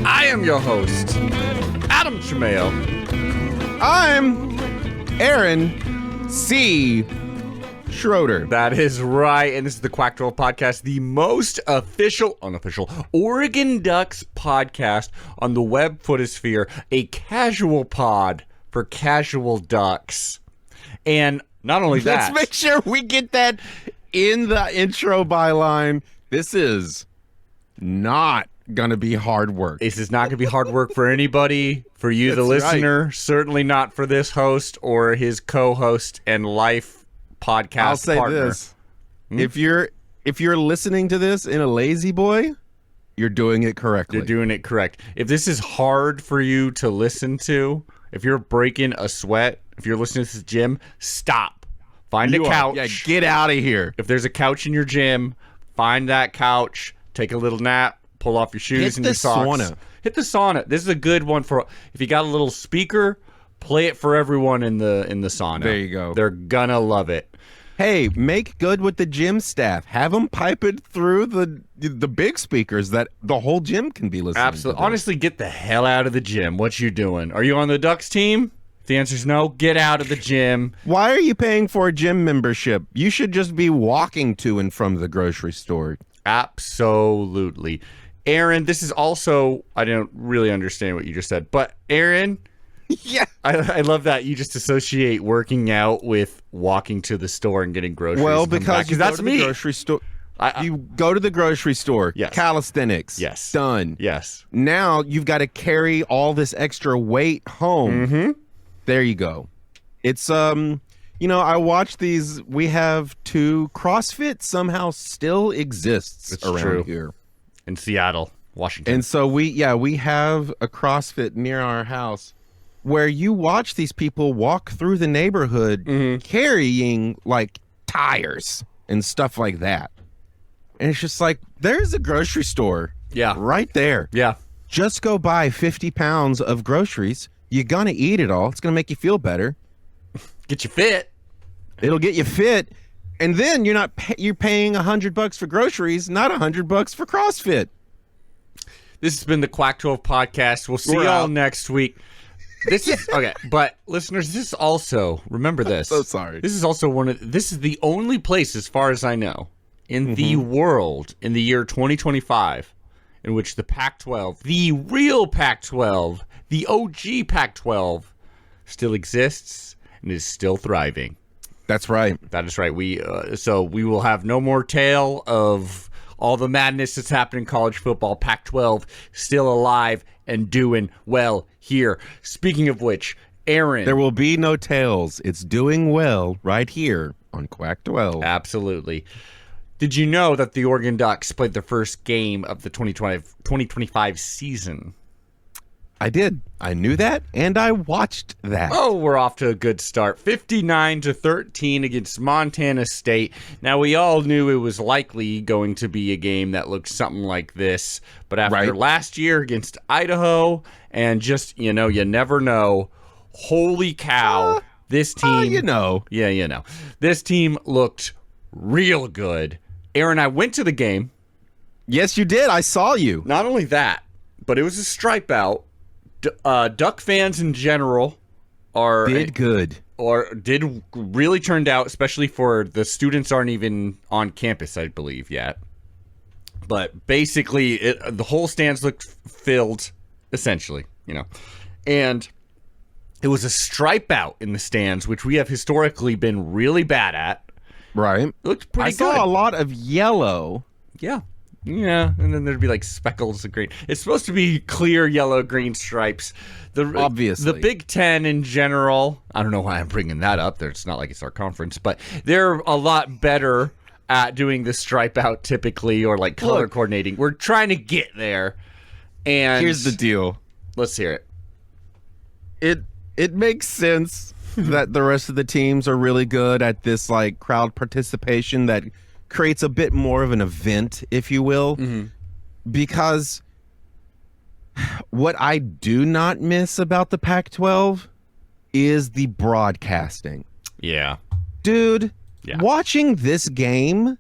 I am your host, Adam Chimeo. I'm Aaron C. Schroeder. That is right, and this is the Quack 12 podcast, the most unofficial Oregon Ducks podcast on the web footosphere, a casual pod for casual Ducks. And not only that, let's make sure we get that in the intro byline. This is not gonna be hard work. This is not gonna be hard work for anybody, for you, the listener, right. Certainly not for this host or his co-host and life podcast I'll say partner. This. If you're listening to this in a lazy boy, you're doing it correctly. You're doing it correct. If this is hard for you to listen to, if you're breaking a sweat, if you're listening to this gym, stop. Find a couch. Yeah, get out of here. If there's a couch in your gym, find that couch, take a little nap, pull off your shoes and your socks. Hit the sauna. This is a good one for if you got a little speaker, play it for everyone in the sauna. There you go. They're gonna love it. Hey, make good with the gym staff. Have them pipe it through the big speakers that the whole gym can be listening Absolutely. to. Honestly, get the hell out of the gym. What you doing? Are you on the Ducks team? If the answer is no, get out of the gym. Why are you paying for a gym membership? You should just be walking to and from the grocery store. Absolutely. Aaron, this is also, I don't really understand what you just said, but Aaron, yeah, I love that you just associate working out with walking to the store and getting groceries. Well, because that's me. The grocery store. You go to the grocery store. Yes. Calisthenics. Yes. Done. Yes. Now you've got to carry all this extra weight home. Mm-hmm. There you go. It's I watch these. We have two. CrossFit somehow still exists around here. In Seattle, Washington. And so we have a CrossFit near our house where you watch these people walk through the neighborhood carrying like tires and stuff like that. And it's just like, there's a grocery store right there. Yeah. Just go buy 50 pounds of groceries. You're going to eat it all. It's going to make you feel better. Get you fit. It'll get you fit. And then you're paying $100 for groceries, not $100 for CrossFit. This has been the Quack 12 podcast. We'll see y'all next week. This is okay, but listeners, this is also, remember this. I'm so sorry. This is also this is the only place, as far as I know, in the world in the year 2025 in which the Pac-12, the real Pac-12, the OG Pac-12 still exists and is still thriving. That's right. That is right. So we will have no more tale of all the madness that's happening in college football. Pac-12 still alive and doing well here. Speaking of which, Aaron. There will be no tails. It's doing well right here on Quack 12. Absolutely. Did you know that the Oregon Ducks played their first game of the 2025 season? I did. I knew that, and I watched that. Oh, we're off to a good start. 59-13 against Montana State. Now, we all knew it was likely going to be a game that looked something like this, but after last year against Idaho, and just, you never know, holy cow, this team... Yeah, this team looked real good. Aaron, I went to the game. Yes, you did. I saw you. Not only that, but it was a stripe out. Duck fans in general did really turned out, especially for the students aren't even on campus, I believe, yet. But basically, the whole stands looked filled, essentially, And It was a stripe out in the stands, which we have historically been really bad at. Right. It looked pretty good. I saw a lot of yellow. Yeah. Yeah, and then there'd be like speckles of green. It's supposed to be clear yellow, green stripes. Obviously. The Big Ten in general, I don't know why I'm bringing that up there. It's not like it's our conference, but they're a lot better at doing the stripe out typically, or like color coordinating. We're trying to get there. And here's the deal. Let's hear it. It makes sense that the rest of the teams are really good at this like crowd participation that creates a bit more of an event, if you will, because what I do not miss about the Pac-12 is the broadcasting. Yeah. Dude, watching this game,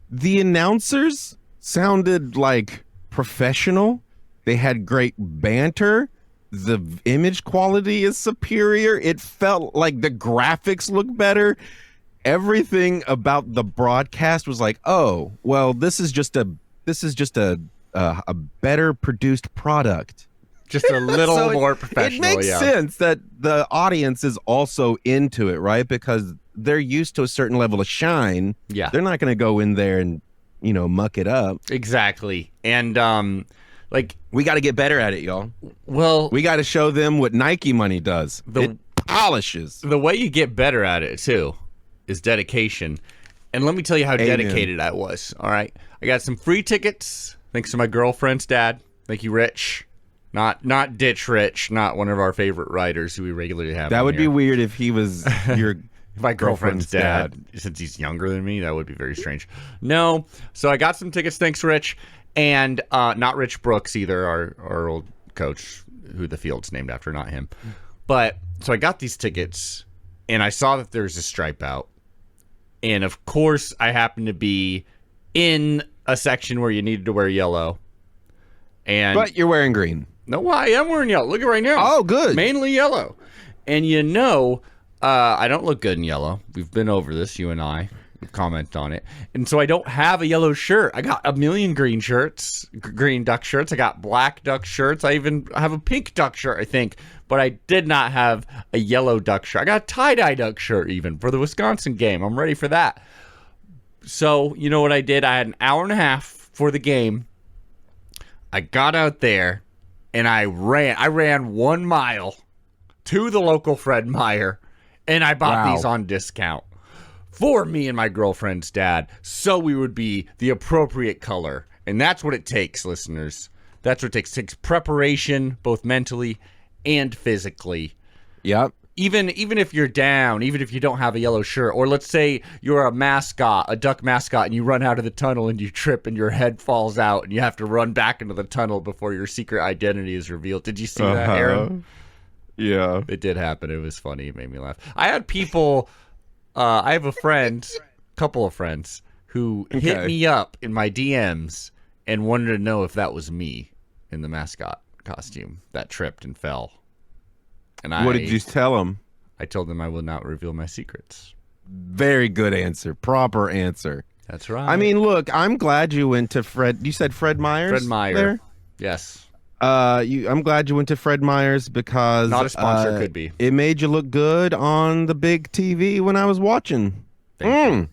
the announcers sounded like professional. They had great banter. The image quality is superior. It felt like the graphics look better. Everything about the broadcast was like, oh, well, this is just a better produced product. Just a little So more professional. It makes sense that the audience is also into it, right? Because they're used to a certain level of shine. Yeah. They're not going to go in there and, muck it up. Exactly. And like, we got to get better at it, y'all. Well, We got to show them what Nike money does. It polishes. The way you get better at it too is dedication. And let me tell you how dedicated I was. All right. I got some free tickets thanks to my girlfriend's dad. Thank you, Rich. Not Ditch Rich, not one of our favorite writers who we regularly have. That would be weird if he was your my girlfriend's dad. Since he's younger than me, that would be very strange. No. So I got some tickets, thanks, Rich. And not Rich Brooks either, our old coach, who the field's named after, not him. But so I got these tickets, and I saw that there's a stripe out. And of course, I happened to be in a section where you needed to wear yellow. But you're wearing green. No, I am wearing yellow. Look at right now. Oh, good. Mainly yellow. And I don't look good in yellow. We've been over this, you and I. We've commented on it. And so I don't have a yellow shirt. I got a million green shirts, green duck shirts. I got black duck shirts. I even have a pink duck shirt, I think. But I did not have a yellow duck shirt. I got a tie-dye duck shirt even for the Wisconsin game. I'm ready for that. So, you know what I did? I had an hour and a half for the game. I got out there, and I ran 1 mile to the local Fred Meyer, and I bought these on discount for me and my girlfriend's dad, so we would be the appropriate color. And that's what it takes, listeners. That's what it takes. It takes preparation, both mentally and physically. Yep. Even if you're down, even if you don't have a yellow shirt, or let's say you're a mascot, a duck mascot, and you run out of the tunnel and you trip and your head falls out and you have to run back into the tunnel before your secret identity is revealed. Did you see that, Aaron? Yeah. It did happen. It was funny. It made me laugh. I had people, I have a couple of friends, who hit me up in my DMs and wanted to know if that was me in the mascot costume that tripped and fell. And what did you tell them? I told them I will not reveal my secrets. Very good answer. Proper answer. That's right. I mean, look, I'm glad you went to Fred. You said Fred Meyer's? Fred Meyer. There? Yes. I'm glad you went to Fred Meyer's because not a sponsor could be. It made you look good on the big TV when I was watching. Thank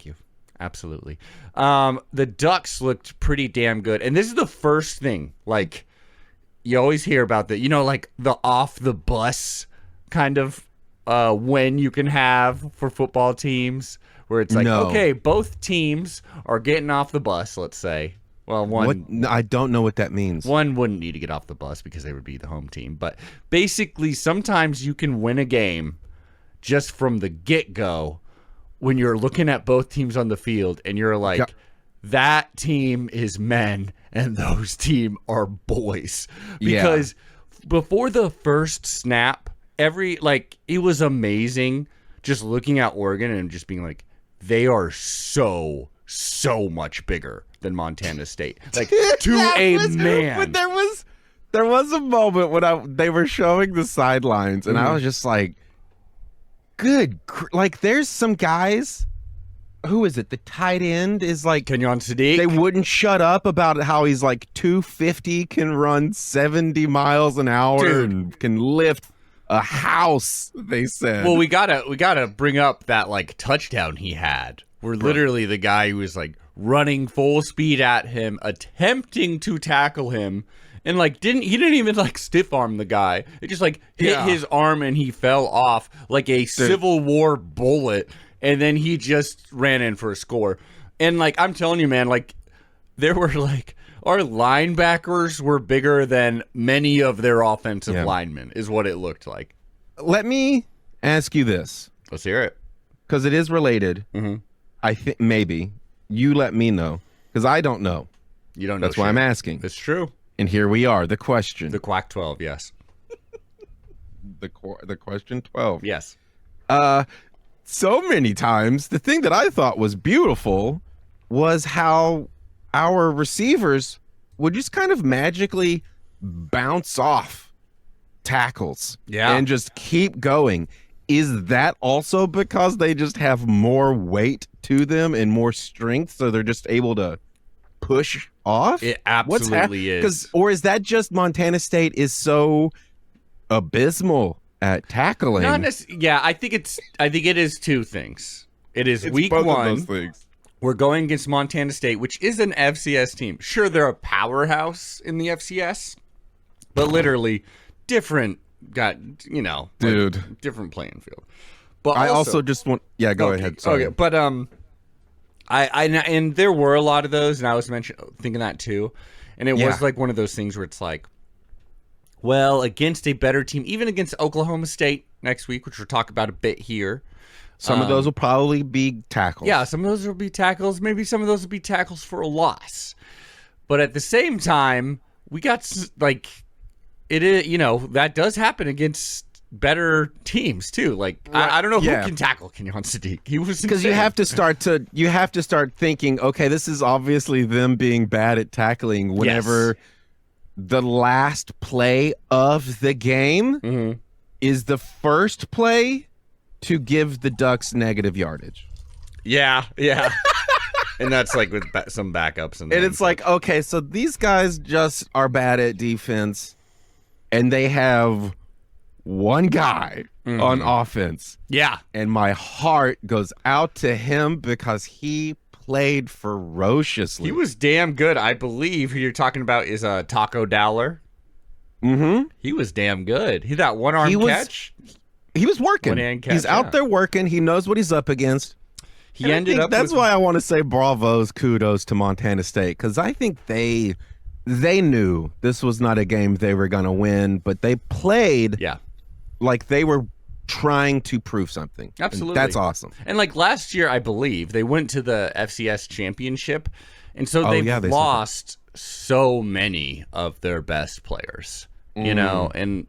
you. Absolutely. The Ducks looked pretty damn good. And this is the first thing, like, you always hear about the, like the off the bus kind of win you can have for football teams, where it's like, okay, both teams are getting off the bus, let's say. Well, one, I don't know what that means. One wouldn't need to get off the bus because they would be the home team. But basically, sometimes you can win a game just from the get-go when you're looking at both teams on the field and you're like, that team is men and those team are boys. Because before the first snap, it was amazing just looking at Oregon and just being like, they are so much bigger than Montana State. Like, to a man. But there was a moment when they were showing the sidelines and I was just like, there's some guys. Who is it? The tight end is like Kenyon Sadiq. They wouldn't shut up about how he's like 250, can run 70 miles an hour, and can lift A house, they said. Well, we gotta bring up that like touchdown he had, where literally the guy who was like running full speed at him, attempting to tackle him, and like didn't even like stiff arm the guy. It just like hit his arm and he fell off like a Civil War bullet, and then he just ran in for a score. And like I'm telling you, man, like there were like our linebackers were bigger than many of their offensive linemen, is what it looked like. Let me ask you this. Let's hear it. Because it is related. Mm-hmm. I think maybe. You let me know. Because I don't know. You don't know. That's why I'm asking. It's true. And here we are. The question. The Quack 12, yes. the question 12. Yes. So many times, the thing that I thought was beautiful was how our receivers would just kind of magically bounce off tackles and just keep going. Is that also because they just have more weight to them and more strength, so they're just able to push off? It absolutely is. Or is that just Montana State is so abysmal at tackling? I think it is two things. It's week both one. Of those things. We're going against Montana State, which is an FCS team. Sure, they're a powerhouse in the FCS, but literally different. Different playing field. But I also just want. Yeah, go ahead. Sorry. Okay, but and there were a lot of those, and I was thinking that too, and it was like one of those things where it's like, well, against a better team, even against Oklahoma State next week, which we'll talk about a bit here. Some of those will probably be tackles. Yeah, some of those will be tackles. Maybe some of those will be tackles for a loss. But at the same time, we got like it is. That does happen against better teams too. Like I don't know who can tackle Kenyon Sadiq. He was because you have to start thinking. Okay, this is obviously them being bad at tackling. Whenever the last play of the game is the first play to give the Ducks negative yardage. Yeah. And that's like with some backups. And it's like, okay, so these guys just are bad at defense, and they have one guy on offense. Yeah. And my heart goes out to him because he played ferociously. He was damn good. I believe who you're talking about is Taco Dowler. Mm-hmm. He was damn good. He that one-arm catch. He was working. Catch, he's out there working. He knows what he's up against. He ended up. That's why I want to say kudos to Montana State, because I think they knew this was not a game they were going to win, but they played like they were trying to prove something. Absolutely. And that's awesome. And like last year, I believe, they went to the FCS championship, and so they've lost so many of their best players. And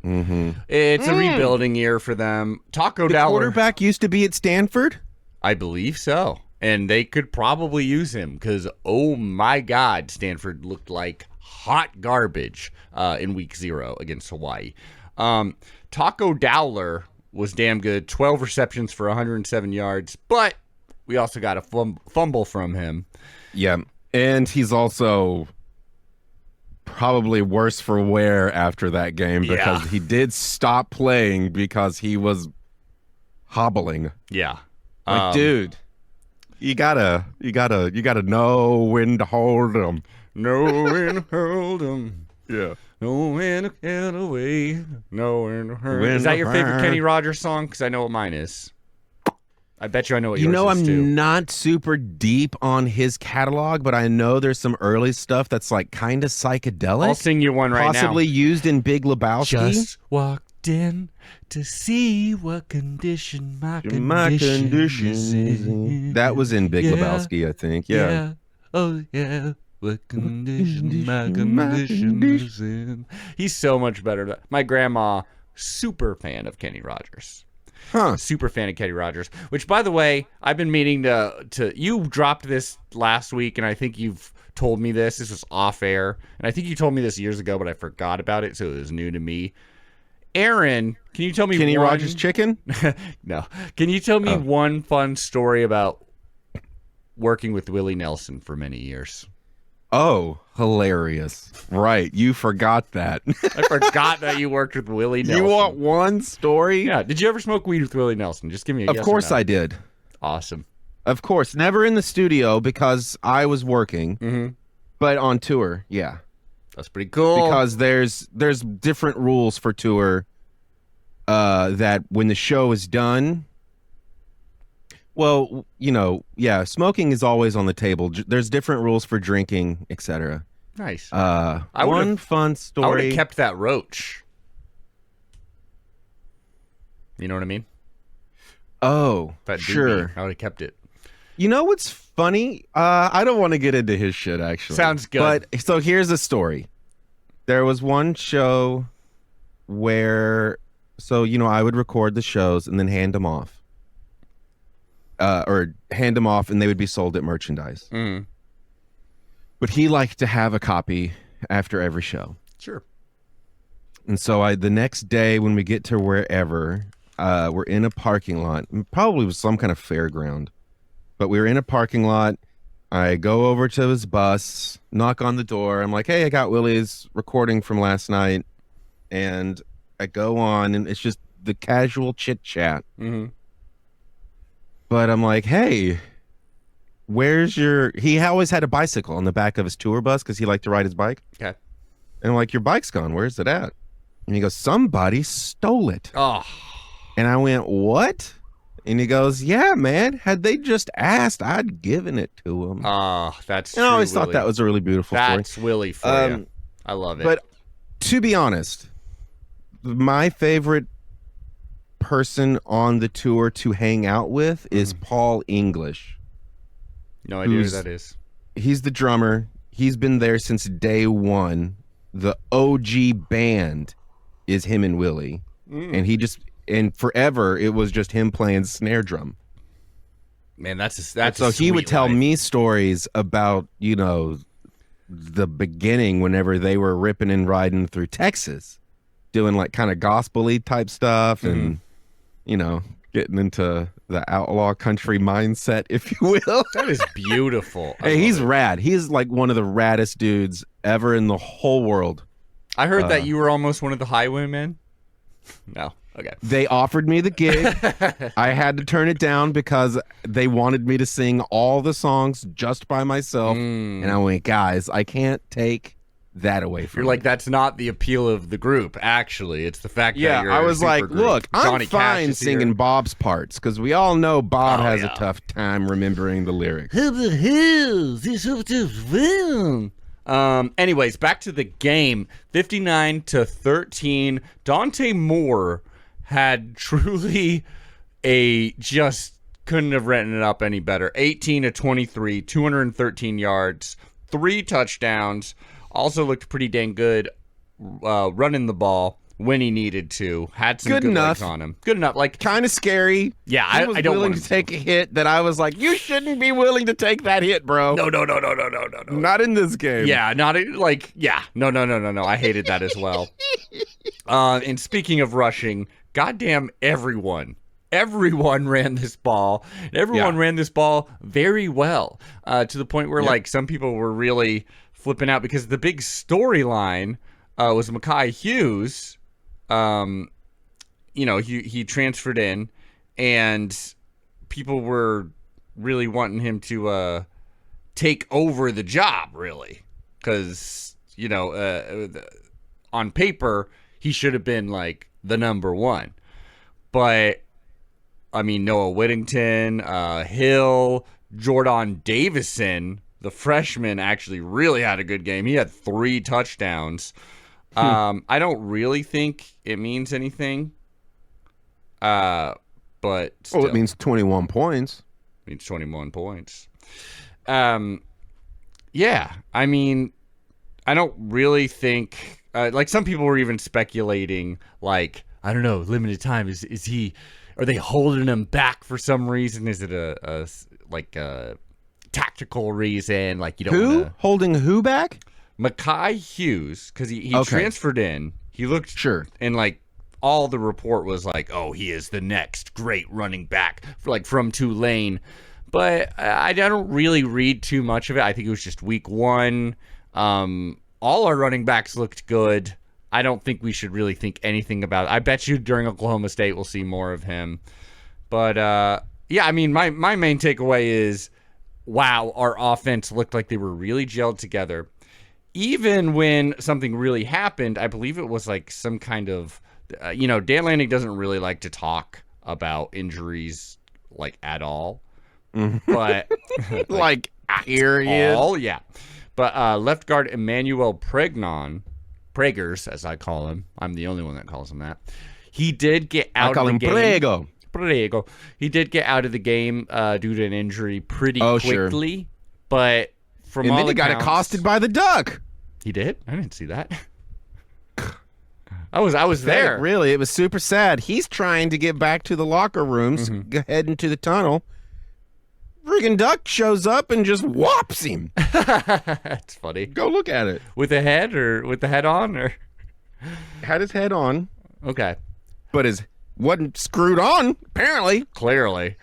it's a rebuilding year for them. Taco Dowler. The quarterback used to be at Stanford? I believe so. And they could probably use him because, oh my God, Stanford looked like hot garbage in week 0 against Hawaii. Taco Dowler was damn good. 12 receptions for 107 yards. But we also got a fumble from him. Yeah. And he's also probably worse for wear after that game because he did stop playing because he was hobbling. Yeah. Like, dude, you gotta know when to hold him. Know when to hold him. Yeah. Know when to get away. Know when to hurt. Is that your favorite Kenny Rogers song? Because I know what mine is. I bet you I know what yours is, too. I'm not super deep on his catalog, but I know there's some early stuff that's like kind of psychedelic. I'll sing you one right now. Possibly used in Big Lebowski. Just walked in to see what condition my condition is in. That was in Big Lebowski, I think. Yeah. Oh, yeah. What condition my condition is in. He's so much better. My grandma, super fan of Kenny Rogers. Super fan of Kenny Rogers, which, by the way, I've been meaning to you dropped this last week, and I think you've told me this. This was off air, and I think you told me this years ago, but I forgot about it, so it was new to me. Aaron, can you tell me Kenny Rogers chicken? No. Can you tell me one fun story about working with Willie Nelson for many years? Oh, hilarious. Right. You forgot that. I forgot that you worked with Willie Nelson. You want one story? Yeah. Did you ever smoke weed with Willie Nelson? Just give me a Of yes course or no. I did. Awesome. Of course. Never in the studio because I was working, Mm-hmm. but on tour, yeah. That's pretty cool. Because there's different rules for tour that when the show is done, well, smoking is always on the table. There's different rules for fun etc. Nice. One fun I would story. have kept that roach. You know what I mean? Oh, That sure. doobie. I would have kept it. You know what's funny? I don't want to get into his shit, actually. Sounds good. But so here's a story. There was one show where, I would record the shows and then hand them off. And they would be sold at merchandise. Mm. But he liked to have a copy after every show. Sure. And so the next day when we get to wherever, we're in a parking lot. Probably was some kind of fairground. But we were in a parking lot. I go over to his bus, knock on the door. I'm like, hey, I got Willie's recording from last night. And I go on, and it's just the casual chit-chat. Mm-hmm. But I'm like, hey, where's your... He always had a bicycle on the back of his tour bus because he liked to ride his bike. Okay. And I'm like, your bike's gone. Where's it at? And he goes, somebody stole it. Oh. And I went, what? And he goes, yeah, man. Had they just asked, I'd given it to them. Oh, that's And I always Willie. thought that was a really beautiful That's story. Willie for you. I love it. But to be honest, my favorite person on the tour to hang out with is Paul English. No idea who that is. He's the drummer. He's been there since day one. The OG band is him and Willie. And forever it was just him playing snare drum. Man, that's so a he would sweet tell life. me stories about, the beginning whenever they were ripping and riding through Texas, doing like kind of gospel-y type stuff and, getting into the outlaw country mindset, if you will. That is beautiful. Hey, he's rad. He's like one of the raddest dudes ever in the whole world. I heard that you were almost one of the highwaymen. No. Okay. They offered me the gig. I had to turn it down because they wanted me to sing all the songs just by myself. And I went, guys, I can't take that away from You're me. like, that's not the appeal of the group, actually. It's the fact that you're I was a like, super look, group. Johnny I'm fine Cash is singing here. Bob's parts because we all know Bob has yeah. a tough time remembering the lyrics. Anyways, back to the game. 59-13. Dante Moore had truly just couldn't have written it up any better. 18-23, 213 yards, 3 touchdowns. Also looked pretty dang good running the ball when he needed to. Had some good legs on him. Good enough. Like, Kind of scary. yeah, I was I don't willing want to take a hit that I was like, you shouldn't be willing to take that hit, bro. No. Not in this game. Yeah, not like, yeah. No. I hated that as well. And speaking of rushing, goddamn everyone ran this ball. Everyone ran this ball very well, to the point where like some people were really flipping out because the big storyline was Mekhi Hughes. He transferred in, and people were really wanting him to take over the job, really, because on paper he should have been like the number one, but I mean Noah Whittington, Hill, Jordan Davison, the freshman, actually really had a good game. He had 3 touchdowns. I don't really think it means anything. But still. it means 21 points. It means 21 points. Yeah, I mean, I don't really think like some people were even speculating, like, I don't know, limited time. Are they holding him back for some reason? Is it a tactical reason? Like, you don't Who? wanna... Holding who back? Mekhi Hughes, because he transferred in. He looked Sure. And like all the report was like, oh, he is the next great running back from Tulane. But I don't really read too much of it. I think it was just week one. All our running backs looked good. I don't think we should really think anything about it. I bet you during Oklahoma State we'll see more of him. But, yeah, I mean, my main takeaway is, wow, our offense looked like they were really gelled together. Even when something really happened, I believe it was like some kind of, Dan Lanning doesn't really like to talk about injuries like at all. But like period. All, yeah. But left guard Emmanuel Pregers, as I call him. I'm the only one that calls him that. He did get out of the game. Prego. He did get out of the game due to an injury pretty quickly. Sure. But from all accounts, he got accosted by the duck. He did? I didn't see that. I was there. Really, it was super sad. He's trying to get back to the locker rooms, head into the tunnel. Friggin' duck shows up and just whops him. That's funny. Go look at it. With the head or with the head on? Or had his head on. Okay. But his wasn't screwed on, apparently. Clearly.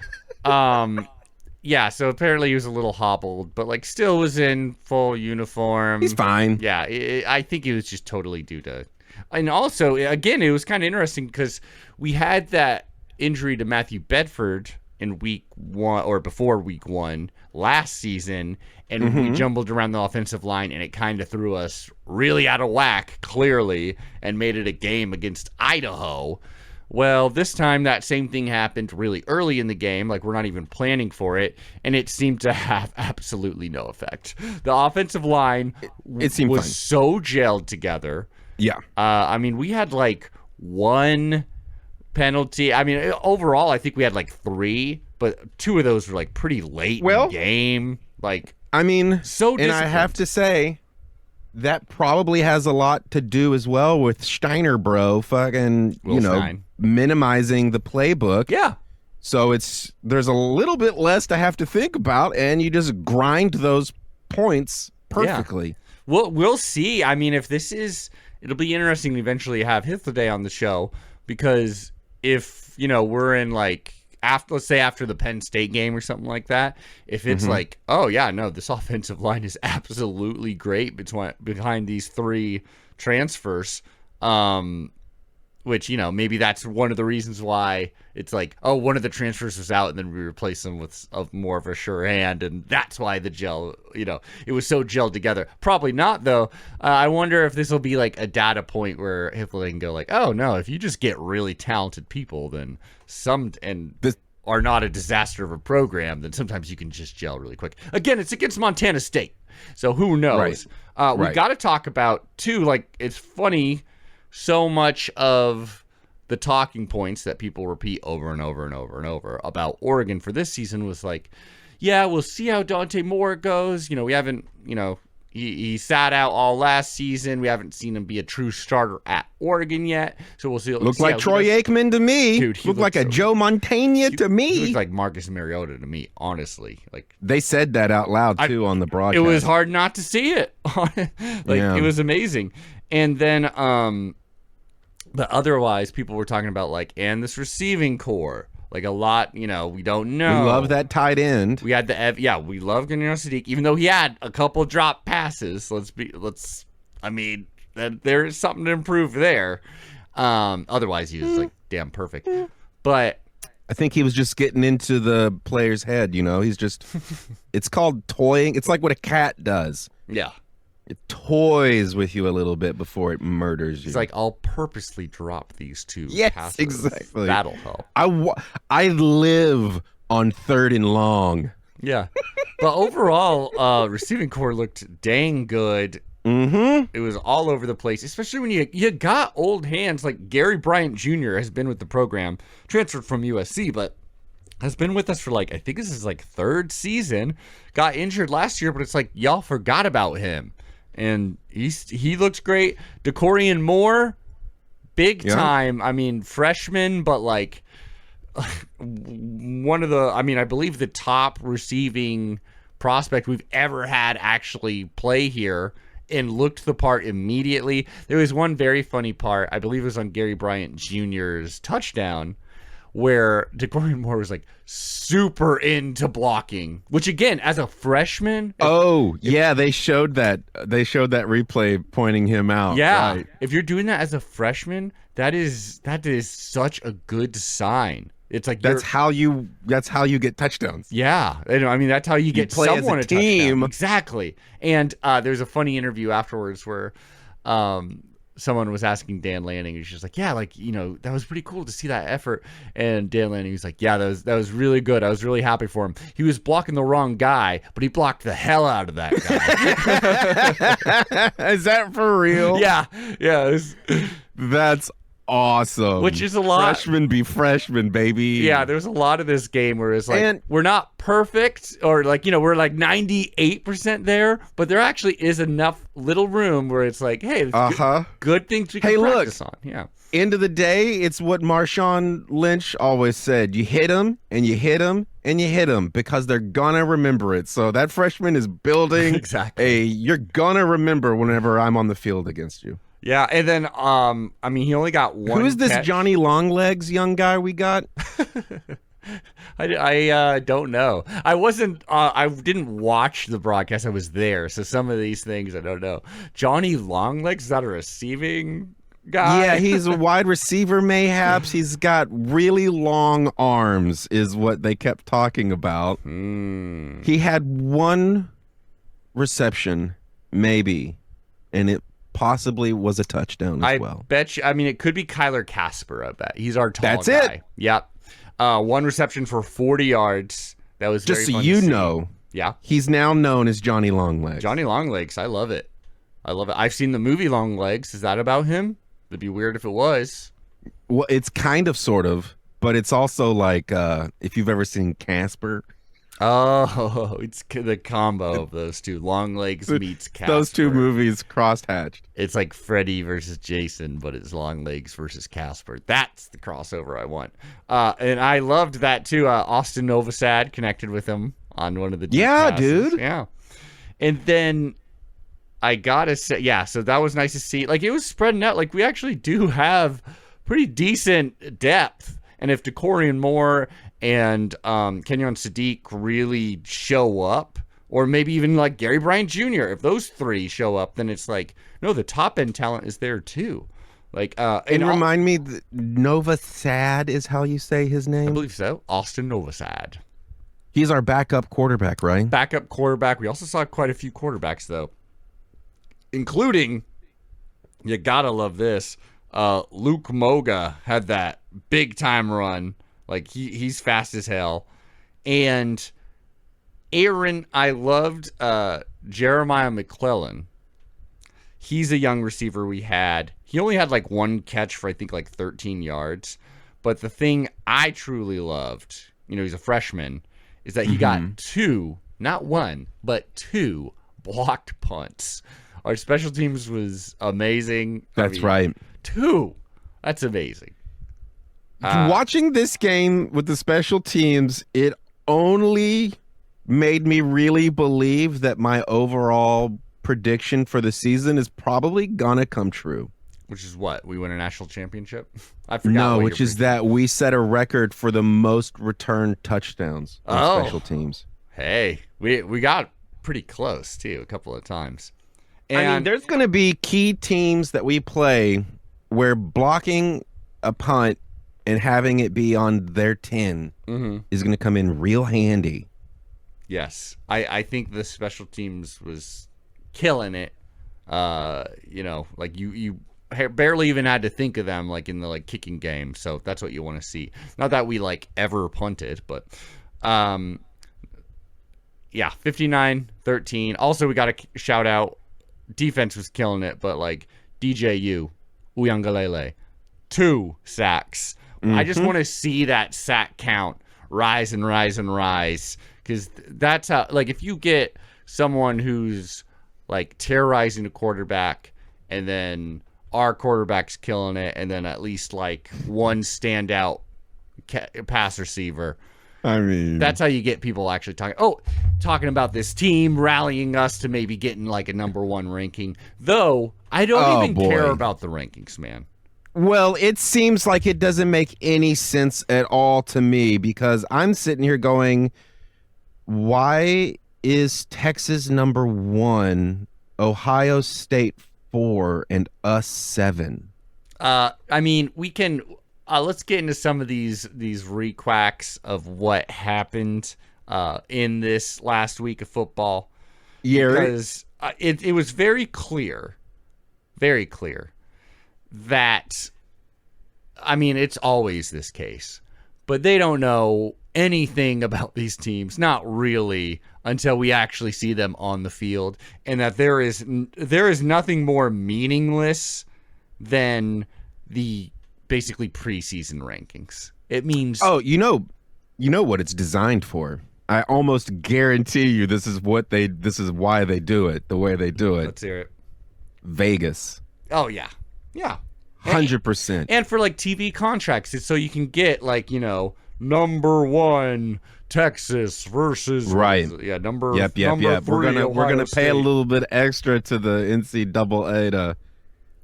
Yeah, so apparently he was a little hobbled, but like still was in full uniform. He's fine. Yeah, I think it was just totally due to... And also, again, it was kind of interesting because we had that injury to Matthew Bedford in week one, or before week one last season, and we jumbled around the offensive line, and it kind of threw us really out of whack, clearly, and made it a game against Idaho. Well, this time that same thing happened really early in the game, like we're not even planning for it, and it seemed to have absolutely no effect. The offensive line was fine. So gelled together. Yeah. I mean, we had like one penalty. I mean, overall, I think we had like 3, but 2 of those were like pretty late in the game. Like, I mean, so and I have to say, that probably has a lot to do as well with Steiner, bro, fucking, Stein. Minimizing the playbook. Yeah. So there's a little bit less to have to think about, and you just grind those points perfectly. Yeah. We'll see. I mean, if it'll be interesting to eventually have Hithloday on the show, because if, we're in like, let's say after the Penn State game or something like that, if it's like, oh yeah, no, this offensive line is absolutely great behind these 3 transfers, which, maybe that's one of the reasons why it's like, oh, one of the transfers was out and then we replaced them with more of a sure hand, and that's why the gel, it was so gelled together. Probably not, though. I wonder if this will be like a data point where Hippolyte can go like, oh, no, if you just get really talented people, then are not a disaster of a program, then sometimes you can just gel really quick. Again, it's against Montana State, so who knows? Right. We got to talk about, too, like, it's funny, so much of the talking points that people repeat over and over and over and over about Oregon for this season was like, yeah, we'll see how Dante Moore goes. We haven't, he sat out all last season. We haven't seen him be a true starter at Oregon yet. So we'll see. Looked like Troy Aikman to me. Dude, looked like a Joe Montana to me. He looked like Marcus Mariota to me, honessly. Like, they said that out loud too on the broadcast. It was hard not to see it. It was amazing. And then, but otherwise, people were talking about like, and this receiving core. Like a lot, we don't know. We love that tight end. We had we love Gennaro Sadiq, even though he had a couple drop passes. There is something to improve there. Otherwise, he was like damn perfect. But I think he was just getting into the player's head. He's just. It's called toying. It's like what a cat does. Yeah. It toys with you a little bit before it murders you. It's like, I'll purposely drop these 2 yes, passes. Exactly. That'll help. I live on 3rd and long. Yeah. But overall, receiving core looked dang good. It was all over the place, especially when you got old hands like Gary Bryant Jr. has been with the program, transferred from USC, but has been with us for like, I think this is like 3rd season. Got injured last year, but it's like y'all forgot about him. And he looks great. DeCorian Moore, big time. I mean, freshman, but like one of the, I believe the top receiving prospect we've ever had actually play here, and looked the part immediately. There was one very funny part, I believe it was on Gary Bryant Jr.'s touchdown, where DeCorian Moore was like super into blocking, which again, as a freshman. They showed that replay pointing him out. Yeah. Right. If you're doing that as a freshman, that is such a good sign. It's like that's how you get touchdowns. Yeah, I mean that's how you get play someone as a team. touchdown. Exactly. And there's a funny interview afterwards where someone was asking Dan Lanning. He's just like, yeah, like, you know, that was pretty cool to see that effort. And Dan Lanning was like, yeah, that was really good. I was really happy for him. He was blocking the wrong guy, but he blocked the hell out of that guy. Is that for real? Yeah. That's awesome. Which is a lot. Freshmen be freshmen, baby. Yeah, there's a lot of this game where it's like, we're not perfect, or like, you know, we're like 98% there, but there actually is enough little room where it's like, hey, good things we can practice on. Yeah. End of the day, it's what Marshawn Lynch always said. You hit them, and you hit them, and you hit them, because they're gonna remember it. So that freshman is building exactly. You're gonna remember whenever I'm on the field against you. Yeah, and then I mean, he only got one. Who's this catch. Johnny Longlegs young guy we got? I don't know. I didn't watch the broadcast. I was there, so some of these things I don't know. Johnny Longlegs, is that a receiving guy? Yeah, he's a wide receiver, mayhaps. He's got really long arms, is what they kept talking about. He had one reception, maybe, and it possibly was a touchdown as well. I bet you. I mean, it could be Kyler Casper. I bet he's our tall That's guy. it. Yep. One reception for 40 yards. That was just very so fun you to see. know. Yeah. He's now known as Johnny Longlegs. Johnny Longlegs. I love it. I've seen the movie Longlegs. Is that about him? It'd be weird if it was. Well, it's kind of, sort of, but it's also like if you've ever seen Casper. Oh, it's the combo of those two. Longlegs meets Casper. Those two movies cross-hatched. It's like Freddy versus Jason, but it's Longlegs versus Casper. That's the crossover I want. And I loved that too. Austin Novosad connected with him on one of the deep passes. Dude. Yeah. And then I gotta say, yeah, so that was nice to see. Like, it was spreading out. Like, we actually do have pretty decent depth. And if DeCorian Moore and Kenyon Sadiq really show up, or maybe even like Gary Bryant Jr., if those three show up, then it's like, no, the top end talent is there too. Like, and remind me, Novosad is how you say his name? I believe so. Austin Novosad. He's our backup quarterback, right? Backup quarterback. We also saw quite a few quarterbacks though, including, you gotta love this, Luke Moga had that big time run. Like, he's fast as hell. And Aaron, I loved Jeremiah McClellan. He's a young receiver we had. He only had like one catch for I think like 13 yards. But the thing I truly loved, you know, he's a freshman, is that he got two, not one, but two blocked punts. Our special teams was amazing. That's right. Two. That's amazing. Watching this game with the special teams, it only made me really believe that my overall prediction for the season is probably gonna come true. Which is what? We win a national championship? I forgot. No, which is that we set a record for the most return touchdowns on special teams. Hey, we got pretty close too a couple of times. And I mean, there's going to be key teams that we play where blocking a punt and having it be on their 10 is going to come in real handy. Yes. I think the special teams was killing it. You know, like you barely even had to think of them like in the like kicking game. So that's what you want to see. Not that we like ever punted, but yeah, 59-13. Also, we got to shout out, defense was killing it, but like DJU, Uyangalele, 2 sacks. I just want to see that sack count rise and rise and rise, because that's how, like, if you get someone who's like terrorizing a quarterback and then our quarterback's killing it and then at least like one standout pass receiver, I mean, that's how you get people actually talking about this team rallying us to maybe getting like a number 1 ranking. Though I don't even care about the rankings, man. Well, it seems like it doesn't make any sense at all to me because I'm sitting here going, why is Texas number 1, Ohio State 4, and us 7? I mean, we can let's get into some of these re-quacks of what happened in this last week of football. Yeah, because it was very clear that, I mean, it's always this case, but they don't know anything about these teams, not really, until we actually see them on the field, and that there is nothing more meaningless than the basically preseason rankings. It means you know what it's designed for. I almost guarantee you this is why they do it the way they do it. Let's hear it. Vegas. Oh yeah. 100%. And for like TV contracts, it's so you can get like, number 1 Texas versus number Yep. number 3 We're gonna Ohio pay a State. little bit extra to the NCAA to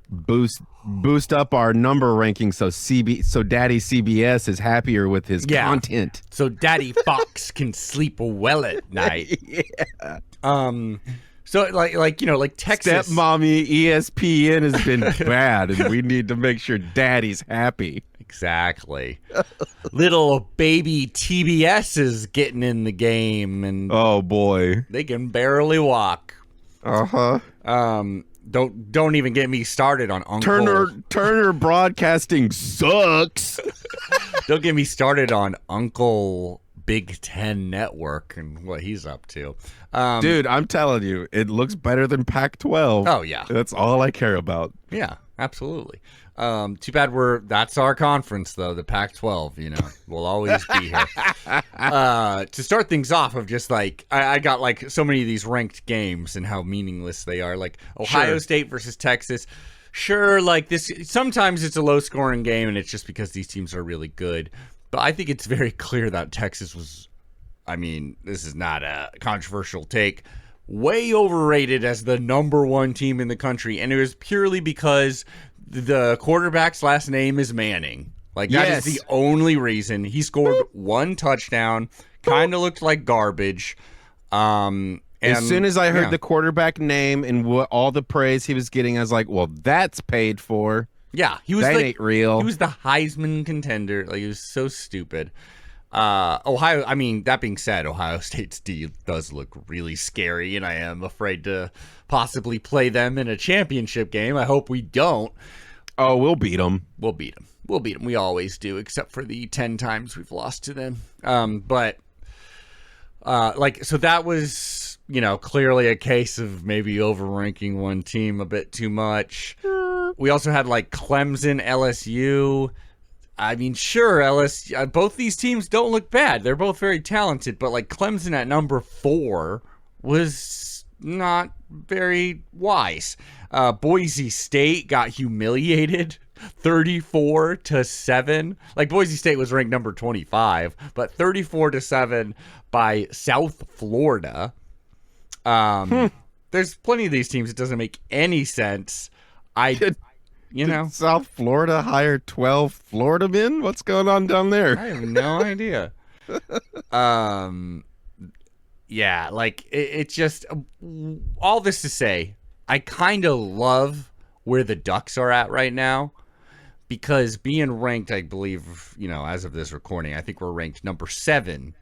boost up our number ranking so Daddy CBS is happier with his content. So Daddy Fox can sleep well at night. Yeah. So like Texas. Stepmommy ESPN has been bad, and we need to make sure Daddy's happy. Exactly. Little baby TBS is getting in the game, and oh boy, they can barely walk. Don't even get me started on Uncle Turner Broadcasting sucks. Don't get me started on Uncle Big Ten Network and what he's up to. Dude, I'm telling you, it looks better than Pac-12. Oh yeah, that's all I care about. Yeah, absolutely. Too bad that's our conference though, the Pac-12. We'll always be here. To start things off, of just like I got like so many of these ranked games and how meaningless they are. Like Ohio State versus Texas. Sure, like this. Sometimes it's a low-scoring game, and it's just because these teams are really good. But I think it's very clear that Texas was. I mean, this is not a controversial take. Way overrated as the number 1 team in the country, and it was purely because the quarterback's last name is Manning. Like, that is the only reason. He scored 1 touchdown, kind of looked like garbage. As soon as I heard the quarterback name and all the praise he was getting, I was like, well, that's paid for. Yeah, he was that ain't real. He was the Heisman contender. Like, he was so stupid. That being said, Ohio State's D does look really scary, and I am afraid to possibly play them in a championship game. I hope we don't. Oh, we'll beat them. We'll beat them. We always do, except for the 10 times we've lost to them. So that was, clearly a case of maybe overranking one team a bit too much. We also had like Clemson, LSU. I mean, sure, LSU, both these teams don't look bad. They're both very talented, but like Clemson at number 4 was not very wise. Boise State got humiliated 34-7. Like, Boise State was ranked number 25, but 34-7 by South Florida. There's plenty of these teams. It doesn't make any sense. Did South Florida hire 12 Florida men? What's going on down there? I have no idea. Yeah, like it's just all this to say, I kind of love where the Ducks are at right now, because being ranked, I believe, as of this recording, I think we're ranked number 7.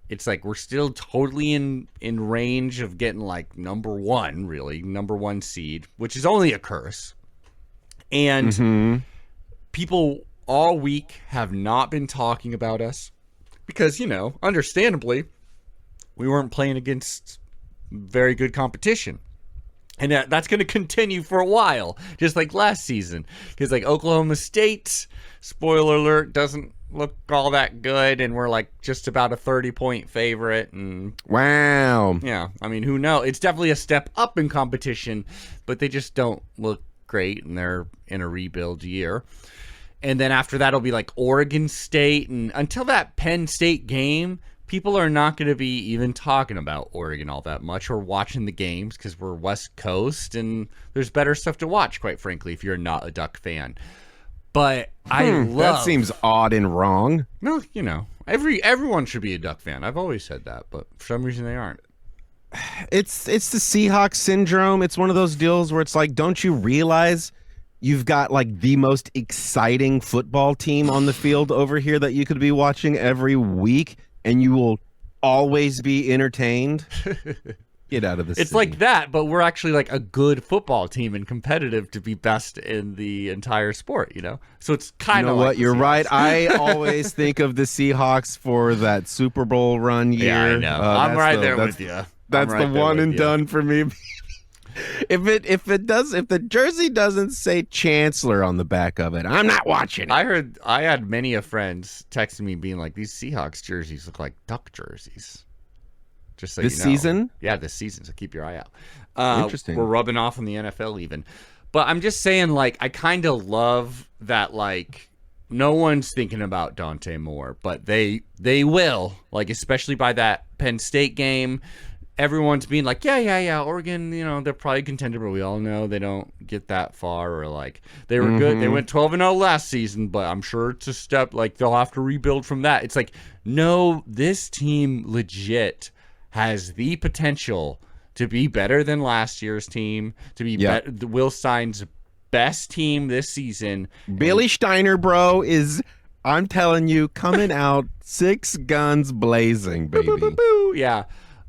It's like we're still totally in range of getting like number 1 seed, which is only a curse. And people all week have not been talking about us because, understandably, we weren't playing against very good competition. And that's going to continue for a while, just like last season. Because like Oklahoma State, spoiler alert, doesn't look all that good, and we're like just about a 30-point favorite. And wow. Yeah, I mean, who knows? It's definitely a step up in competition, but they just don't look great, and they're in a rebuild year. And then after that, it'll be like Oregon State, and until that Penn State game, people are not going to be even talking about Oregon all that much or watching the games because we're West Coast and there's better stuff to watch, quite frankly, if you're not a Duck fan. But I love that seems odd and wrong. No, everyone should be a Duck fan. I've always said that, but for some reason they aren't. It's the Seahawks syndrome. It's one of those deals where it's like, don't you realize you've got like the most exciting football team on the field over here that you could be watching every week, and you will always be entertained? Get out of this. It's city. like that, but we're actually like a good football team and competitive to be best in the entire sport, So it's kind of what? You're right. I always think of the Seahawks for that Super Bowl run year. Yeah, I know. I'm right there with you. That's the one and done for me. If the jersey doesn't say Chancellor on the back of it, I'm not watching it. I had many of friends texting me being like, these Seahawks jerseys look like Duck jerseys. Just so this season? Yeah, this season. So keep your eye out. Interesting. We're rubbing off on the NFL even. But I'm just saying, like, I kind of love that, like, no one's thinking about Dante Moore, but they will, like, especially by that Penn State game. Everyone's being like, yeah, Oregon, they're probably contender, but we all know they don't get that far. Or, like, they were good. They went 12-0 last season, but I'm sure it's a step, like, they'll have to rebuild from that. It's like, no, this team legit has the potential to be better than last year's team, to be Will Stein's best team this season. Billy Steiner, bro, is, I'm telling you, coming out 6 guns blazing, baby. Boo, boo, boo, boo. Yeah.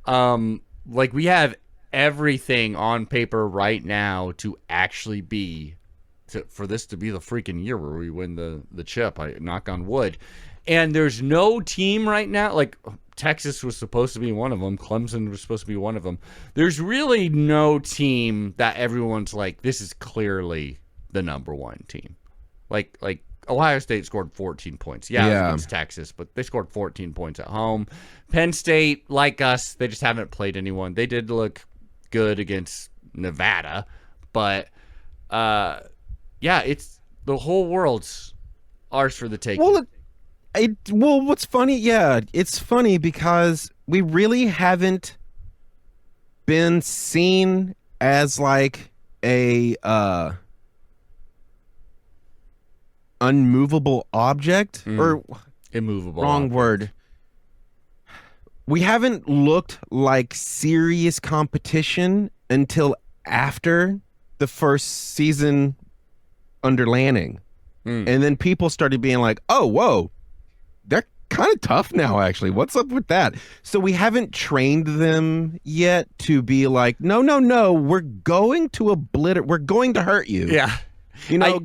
Like, we have everything on paper right now to actually for this to be the freaking year where we win the chip. I knock on wood. And there's no team right now, like Texas was supposed to be one of them. Clemson was supposed to be one of them. There's really no team that everyone's like, this is clearly the number one team. Like Ohio State scored 14 points. Yeah, it was against Texas, but they scored 14 points at home. Penn State, like us, they just haven't played anyone. They did look good against Nevada, but it's the whole world's ours for the taking. Well, what's funny, it's funny because we really haven't been seen as like a unmovable object or immovable. Wrong object. word. We haven't looked like serious competition until after the first season under Lanning. And then people started being like, oh, whoa. They're kind of tough now, actually. What's up with that? So we haven't trained them yet to be like, no, we're going to we're going to hurt you. Yeah.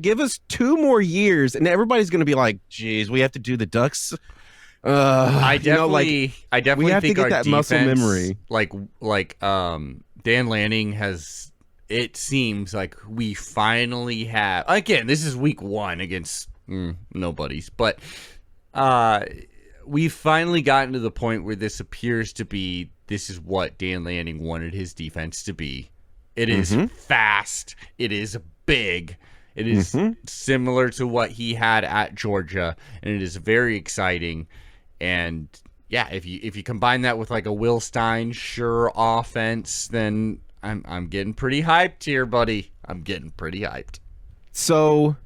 Give us 2 more years, and everybody's going to be like, geez, we have to do the Ducks. I definitely we have think to get our that defense, muscle memory. Like Dan Lanning has, it seems like we finally have, again, this is week 1 against nobodies, but we've finally gotten to the point where this appears to be, this is what Dan Lanning wanted his defense to be. It is fast. It is big. It is similar to what he had at Georgia, and it is very exciting. And yeah, if you combine that with like a Will Stein sure offense, then I'm getting pretty hyped here, buddy. I'm getting pretty hyped. So,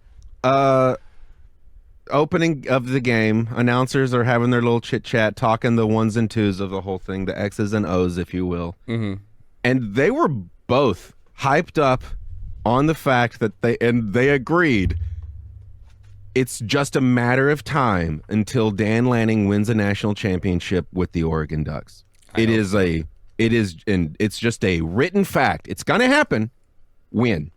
opening of the game, announcers are having their little chit chat, talking the 1s and 2s of the whole thing, the X's and O's, if you will. And they were both hyped up on the fact that they agreed it's just a matter of time until Dan Lanning wins a national championship with the Oregon Ducks. It's just a written fact. It's gonna happen. Win.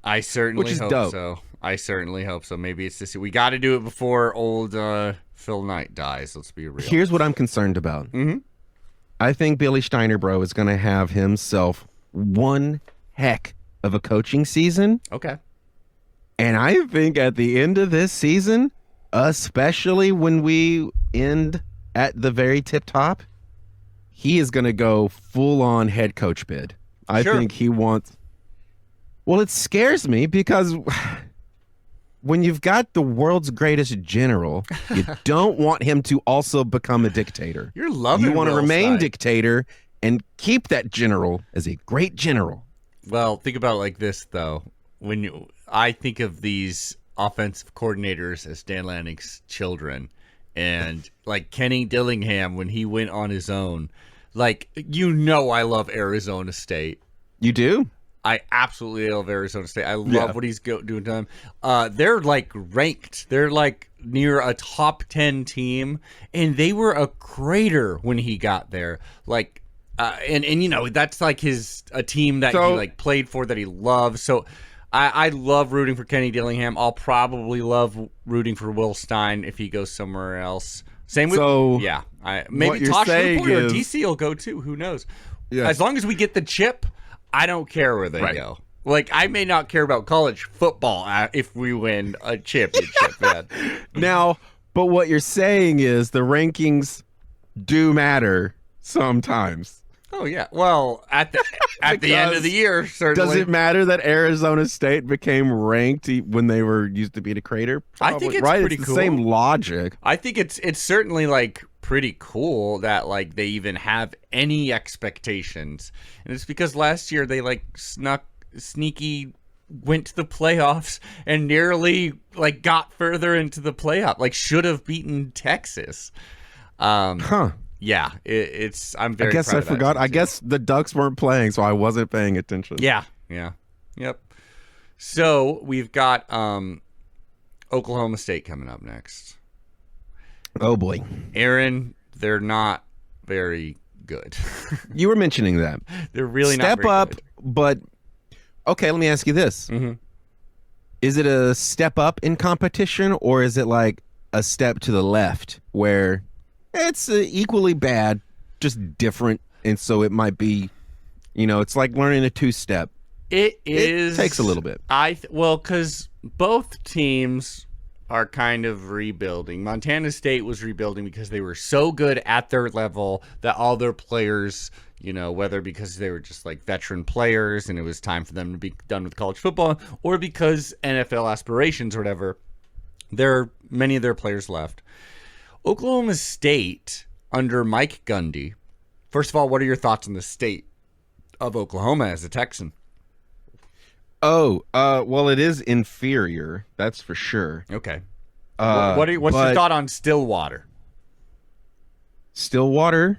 I certainly hope dope. so. I certainly hope so. Maybe it's this. We got to do it before old Phil Knight dies. Let's be real. Here's what I'm concerned about. I think Billy Steiner, bro, is going to have himself one heck of a coaching season. Okay. And I think at the end of this season, especially when we end at the very tip top, he is going to go full on head coach bid. I think he wants. Well, it scares me because when you've got the world's greatest general, you don't want him to also become a dictator. You're loving You want to Will remain Stein. dictator and keep that general as a great general. Well, think about it like this, though. When I think of these offensive coordinators as Dan Lanning's children. And like Kenny Dillingham, when he went on his own, like, I love Arizona State. You do? I absolutely love Arizona State. I love what he's doing to them. They're like ranked. They're like near a top 10 team, and they were a crater when he got there. Like, and that's like a team that he like played for that he loves. So I love rooting for Kenny Dillingham. I'll probably love rooting for Will Stein if he goes somewhere else. Same with maybe Tosh Lupoi or DC will go too. Who knows? Yeah. As long as we get the chip, I don't care where they go. Like, I may not care about college football if we win a championship, man. Now, but what you're saying is the rankings do matter sometimes. Oh, yeah. Well, at the end of the year, certainly. Does it matter that Arizona State became ranked when they used to be the crater? Probably, I think it's pretty cool. The same logic. I think it's certainly, like, pretty cool that, like, they even have any expectations. And it's because last year they, like, sneaky went to the playoffs and nearly, like, got further into the playoff. Like, should have beaten Texas. Yeah, I'm very. I guess I forgot. I guess the Ducks weren't playing, so I wasn't paying attention. Yeah. Yep. So we've got Oklahoma State coming up next. Oh boy, Aaron, they're not very good. You were mentioning that. They're really step not very up, good. But okay. Let me ask you this: Is it a step up in competition, or is it like a step to the left where it's equally bad, just different, and so it might be, it's like learning a two-step. It takes a little bit. Because both teams are kind of rebuilding. Montana State was rebuilding because they were so good at their level that all their players, whether because they were just like veteran players and it was time for them to be done with college football, or because NFL aspirations or whatever, many of their players left. Oklahoma State under Mike Gundy. First of all, what are your thoughts on the state of Oklahoma as a Texan? Well, it is inferior. That's for sure. Okay. What's your thought on Stillwater? Stillwater?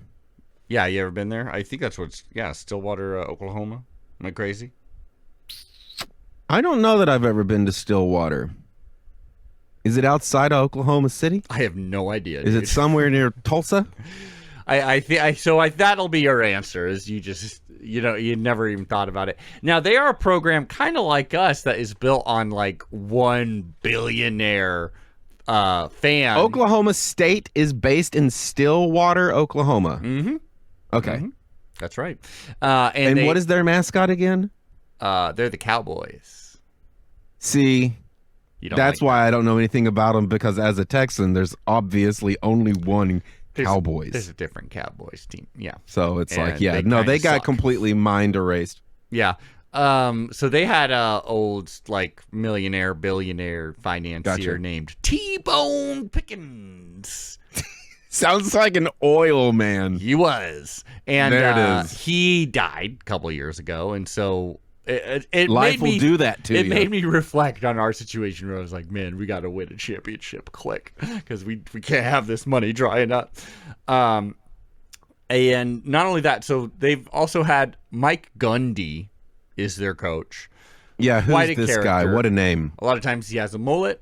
Yeah, you ever been there? I think that's Stillwater, Oklahoma. Am I crazy? I don't know that I've ever been to Stillwater. Is it outside of Oklahoma City? I have no idea. Is it somewhere near Tulsa? I think that'll be your answer. Is you just you never even thought about it. Now they are a program kind of like us that is built on like one billionaire fan. Oklahoma State is based in Stillwater, Oklahoma. Mm-hmm. Okay, that's right. And what is their mascot again? They're the Cowboys. See. That's why I don't know anything about them, because as a Texan, there's obviously only one Cowboys. There's a different Cowboys team. Yeah. So it's they got completely mind erased. Yeah. So they had a old like billionaire financier named T-Bone Pickens. Sounds like an oil man. He was. And there it is. He died a couple of years ago, and so life will do that to you. It made me reflect on our situation where I was like, man, we got to win a championship quick because we can't have this money drying up. And not only that, so they've also had Mike Gundy is their coach. Yeah, who's this guy? What a name. A lot of times he has a mullet.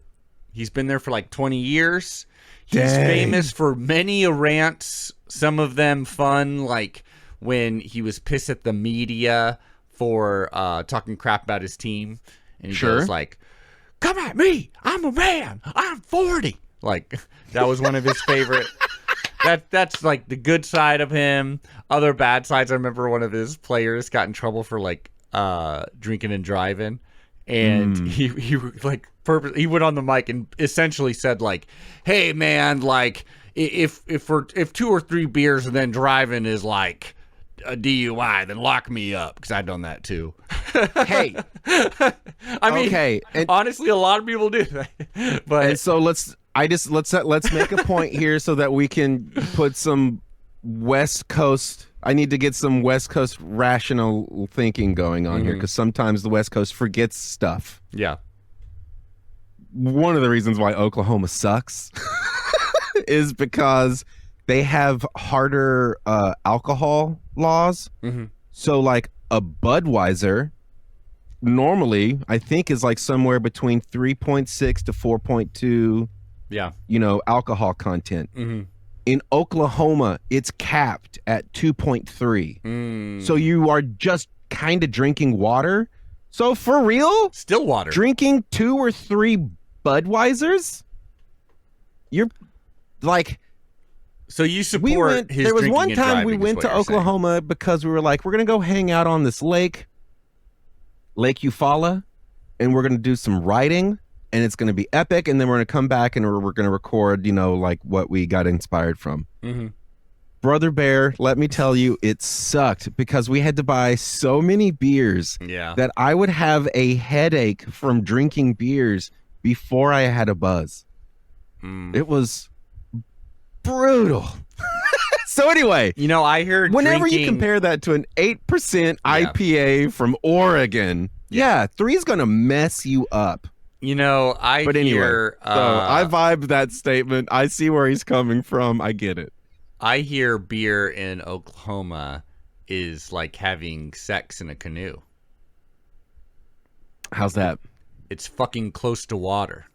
He's been there for like 20 years. He's famous for many rants, some of them fun, like when he was pissed at the media for talking crap about his team, and he goes like, "Come at me! I'm a man. I'm 40." Like that was one of his favorite. That's like the good side of him. Other bad sides. I remember one of his players got in trouble for like drinking and driving, and he like he went on the mic and essentially said like, "Hey man, like if 2 or 3 beers and then driving is like a DUI, then lock me up," because I've done that too. Hey, I mean, honestly, a lot of people do that. But so let's make a point here so that we can put some West Coast. I need to get some West Coast rational thinking going on here, because sometimes the West Coast forgets stuff. Yeah. one of the reasons why Oklahoma sucks is because they have harder alcohol laws. Mm-hmm. So like a Budweiser normally I think is like somewhere between 3.6 to 4.2 alcohol content. Mm-hmm. In Oklahoma it's capped at 2.3. So you are just kind of drinking water. So for real, still water, drinking 2 or 3 Budweisers, you're like, so you support his. There was one and time we driving, went to Oklahoma because we were like, we're gonna go hang out on this Lake Eufaula, and we're gonna do some riding, and it's gonna be epic, and then we're gonna come back and we're gonna record, like what we got inspired from. Mm-hmm. Brother Bear, let me tell you, it sucked because we had to buy so many beers that I would have a headache from drinking beers before I had a buzz. It was brutal. So anyway, I heard whenever you compare that to an 8% IPA from Oregon, 3's gonna mess you up. So I vibed that statement. I see where he's coming from. I get it. I hear beer in Oklahoma is like having sex in a canoe. How's that? It's fucking close to water.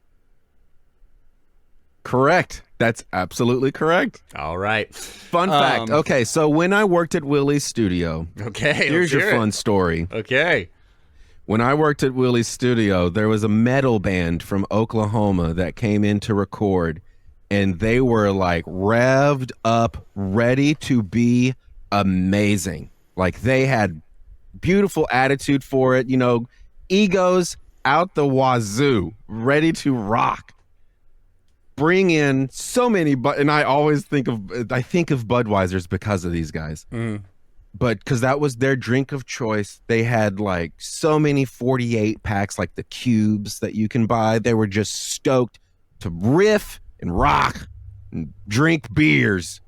Correct. That's absolutely correct. All right. Fun fact. Okay, so when I worked at Willie's studio, here's your fun story. Okay. When I worked at Willie's studio, there was a metal band from Oklahoma that came in to record, and they were like revved up, ready to be amazing. Like they had beautiful attitude for it, egos out the wazoo, ready to rock. Bring in so many, and I always think of Budweisers because of these guys. But because that was their drink of choice. They had like so many 48 packs, like the cubes that you can buy. They were just stoked to riff and rock and drink beers.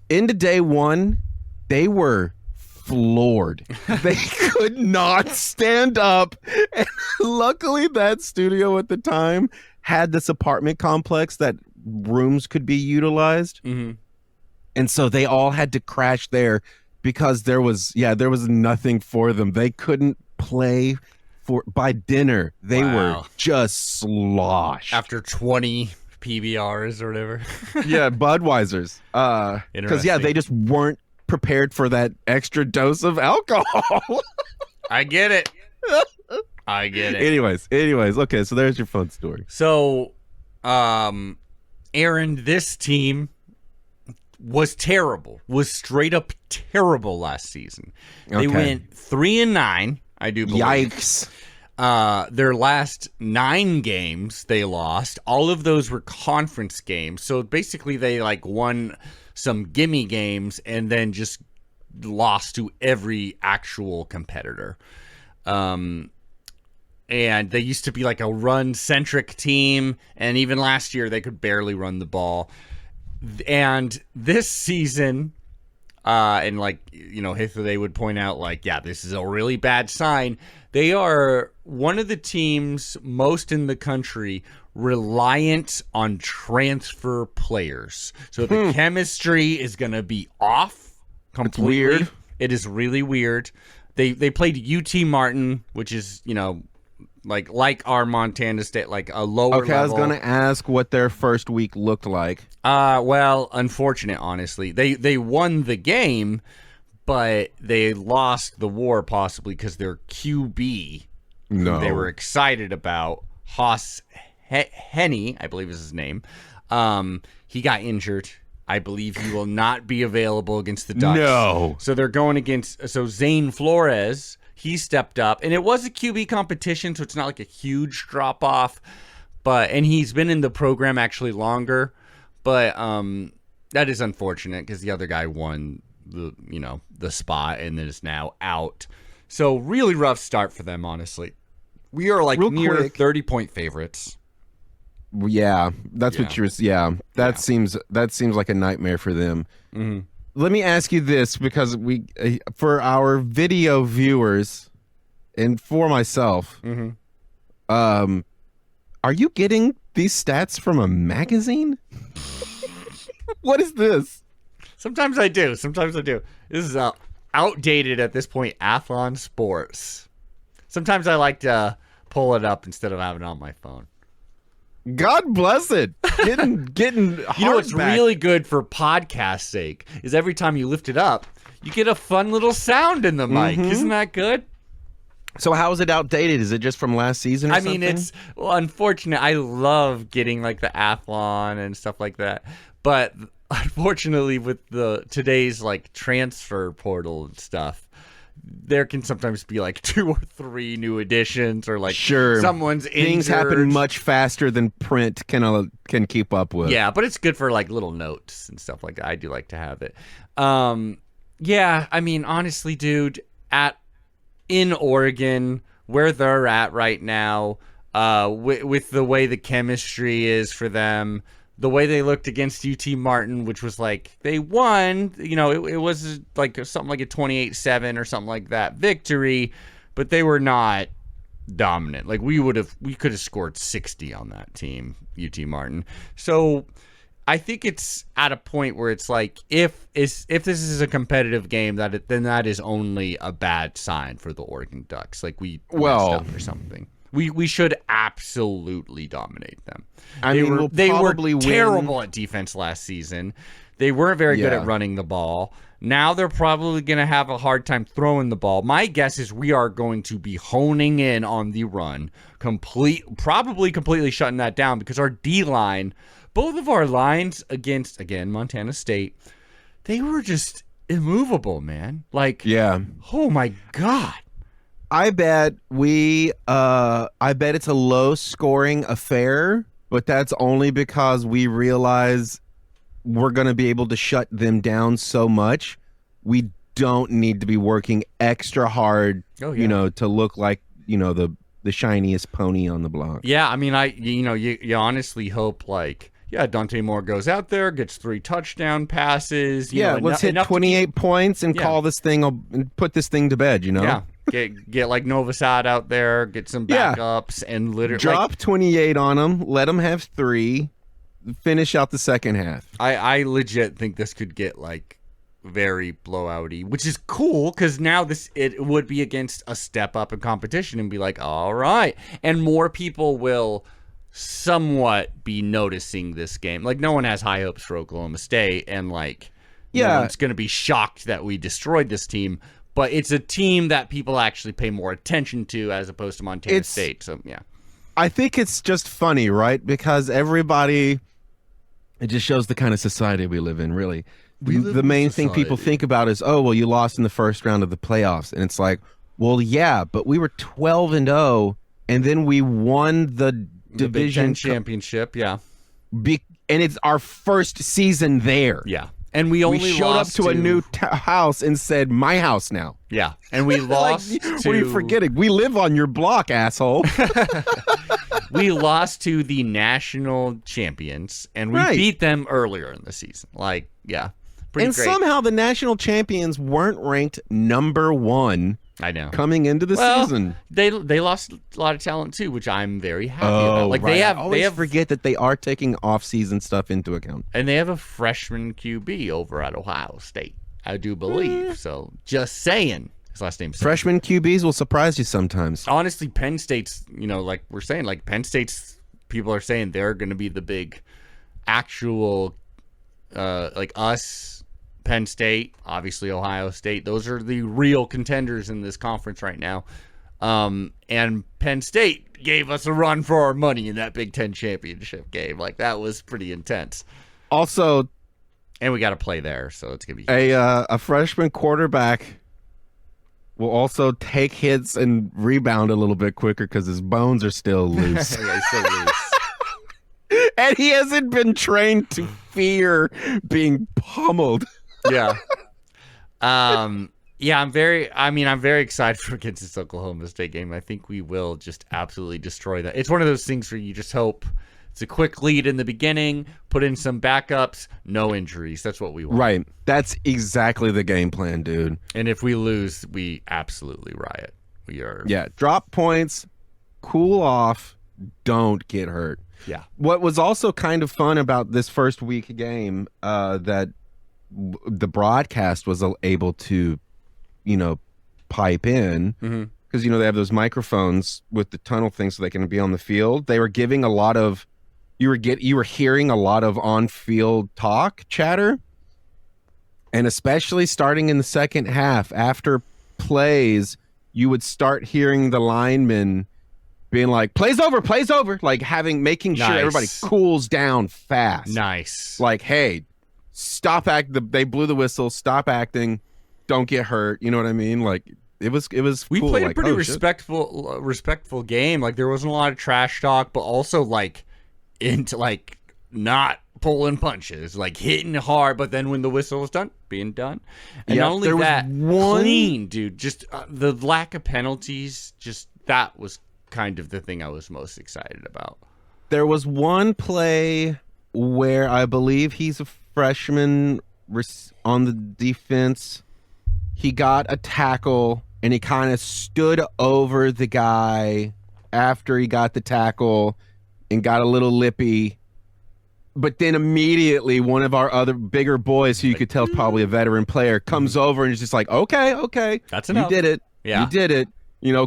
Into day one, they were floored. They could not stand up. And luckily, that studio at the time had this apartment complex that rooms could be utilized. Mm-hmm. And so they all had to crash there because there was nothing for them. They couldn't play by dinner. They were just sloshed. After 20 PBRs or whatever. Yeah, Budweisers. Because, they just weren't prepared for that extra dose of alcohol. I get it. Anyways, okay, so there's your fun story. So, Aaron, this team was terrible. Was straight up terrible last season. They went 3-9, I do believe. Yikes. Their last 9 games they lost. All of those were conference games. So basically they like won some gimme games and then just lost to every actual competitor. And they used to be like a run-centric team, and even last year they could barely run the ball. And this season, and they would point out this is a really bad sign. They are one of the teams most in the country reliant on transfer players. So the chemistry is going to be off completely. It's weird. It is really weird. They played UT Martin, which is, like our Montana State, like a lower level. I was going to ask what their first week looked like. Well, unfortunate, honestly. They won the game, but they lost the war possibly because their QB, who they were excited about, Haas Henny, I believe is his name, he got injured. I believe he will not be available against the Ducks. No. So they're going against Zane Flores. He stepped up, and it was a QB competition, so it's not like a huge drop off. And he's been in the program actually longer, but that is unfortunate because the other guy won the spot and is now out. So really rough start for them, honestly. We are near 30-point favorites. Yeah, that's what you're. Yeah, that seems like a nightmare for them. Mm-hmm. Let me ask you this, because for our video viewers and for myself, Are you getting these stats from a magazine? What is this? Sometimes I do. This is outdated at this point. Athlon Sports. Sometimes I like to pull it up instead of having it on my phone. God bless it. Getting You know what's really good for podcast sake is every time you lift it up, you get a fun little sound in the mic. Isn't that good? So how is it outdated? Is it just from last season or something? I mean, it's unfortunate. I love getting like the Athlon and stuff like that. But unfortunately with today's like transfer portal and stuff, there can sometimes be like 2 or 3 new editions or like someone's injured. Things happen much faster than print can keep up with. Yeah, but it's good for like little notes and stuff like that. I do like to have it. Yeah, I mean, honestly, dude, in Oregon, where they're at right now, with the way the chemistry is for them, the way they looked against UT Martin, which was like they won, it was like something like a 28-7 or something like that victory, but they were not dominant. Like we could have scored 60 on that team, UT Martin. So I think it's at a point where it's like if this is a competitive game, then that is only a bad sign for the Oregon Ducks. Like we messed up or something. We should absolutely dominate them. They were terrible at defense last season. They weren't very good at running the ball. Now they're probably going to have a hard time throwing the ball. My guess is we are going to be honing in on the run, probably completely shutting that down because our D-line, both of our lines against, again, Montana State, they were just immovable, man. Like, oh my God. I bet it's a low scoring affair, but that's only because we realize we're going to be able to shut them down so much. We don't need to be working extra hard, to look like, the shiniest pony on the block. Yeah. I mean, you honestly hope Dante Moore goes out there, gets 3 touchdown passes. Let's hit 28 points and call this thing, and put this thing to bed, Yeah. Get like Novosad out there, get some backups, and literally drop 28 on them. Let them have 3. Finish out the second half. I legit think this could get like very blowout-y, which is cool because now it would be against a step up in competition and be like, all right, and more people will somewhat be noticing this game. Like no one has high hopes for Oklahoma State, and like no one's going to be shocked that we destroyed this team. But it's a team that people actually pay more attention to as opposed to Montana State. So, yeah. I think it's just funny, right? Because it just shows the kind of society we live in, really. The main thing people think about is, oh, well, you lost in the first round of the playoffs. And it's like, well, yeah, but we were 12-0, and then we won the division championship, and it's our first season there. Yeah. And we showed up to a new house and said, my house now. Yeah. And we lost What are you forgetting? We live on your block, asshole. We lost to the national champions, and we beat them earlier in the season. Like, pretty great. Somehow the national champions weren't ranked number 1. I know. Coming into the season. They lost a lot of talent too, which I'm very happy about. Like they have forget that they are taking off-season stuff into account. And they have a freshman QB over at Ohio State, I do believe. So just saying. His last name's freshman QBs will surprise you sometimes. Honestly, Penn State's, like we're saying, like Penn State's people are saying they're going to be the big actual like us, Penn State, obviously Ohio State. Those are the real contenders in this conference right now. And Penn State gave us a run for our money in that Big Ten championship game. Like, that was pretty intense. Also, and we got to play there, so it's going to be a freshman quarterback will also take hits and rebound a little bit quicker because his bones are still loose. Yeah, he's still loose. And he hasn't been trained to fear being pummeled. Yeah. I'm very excited for against this Oklahoma State game. I think we will just absolutely destroy that. It's one of those things where you just hope it's a quick lead in the beginning, put in some backups, no injuries. That's what we want. Right. That's exactly the game plan, dude. And if we lose, we absolutely riot. Drop points, cool off, don't get hurt. Yeah. What was also kind of fun about this first week game that the broadcast was able to, pipe in, because they have those microphones with the tunnel thing so they can be on the field. They were giving a lot of you were hearing a lot of on-field talk chatter, and especially starting in the second half after plays, you would start hearing the linemen being like, plays over, like making sure everybody cools down fast. Nice. Like, hey, stop they blew the whistle, stop acting, don't get hurt. You know what I mean? Like, it was we cool. played like, a pretty respectful game. Like, there wasn't a lot of trash talk, but also like into like not pulling punches, like hitting hard, but then when the whistle was done, being done. And not only that, clean, dude. Just the lack of penalties, that was kind of the thing I was most excited about. There was one play where I believe he's a freshman on the defense. He got a tackle and he kind of stood over the guy after he got the tackle and got a little lippy. But then immediately one of our other bigger boys, who you could tell is probably a veteran player, comes over and is just like, okay. That's enough. You did it. Yeah. You did it.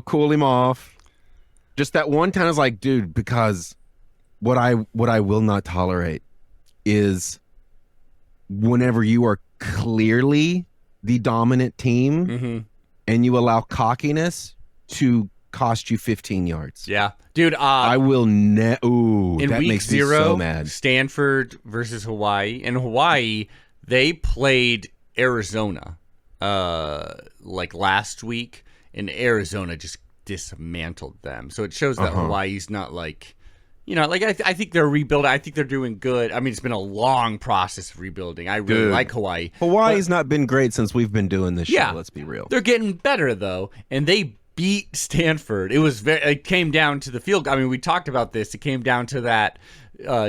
Cool him off. Just that one time I was like, dude, because what I will not tolerate is whenever you are clearly the dominant team and you allow cockiness to cost you 15 yards. Yeah. Dude, I will in that week makes 0, me so mad. Stanford versus Hawaii. In Hawaii, they played Arizona like last week, and Arizona just dismantled them. So it shows that Hawaii's not like, I think they're rebuilding. I think they're doing good. I mean, it's been a long process of rebuilding. I really like Hawaii. Hawaii's not been great since we've been doing this show, let's be real. They're getting better, though, and they beat Stanford. It came down to the field. I mean, we talked about this. It came down to that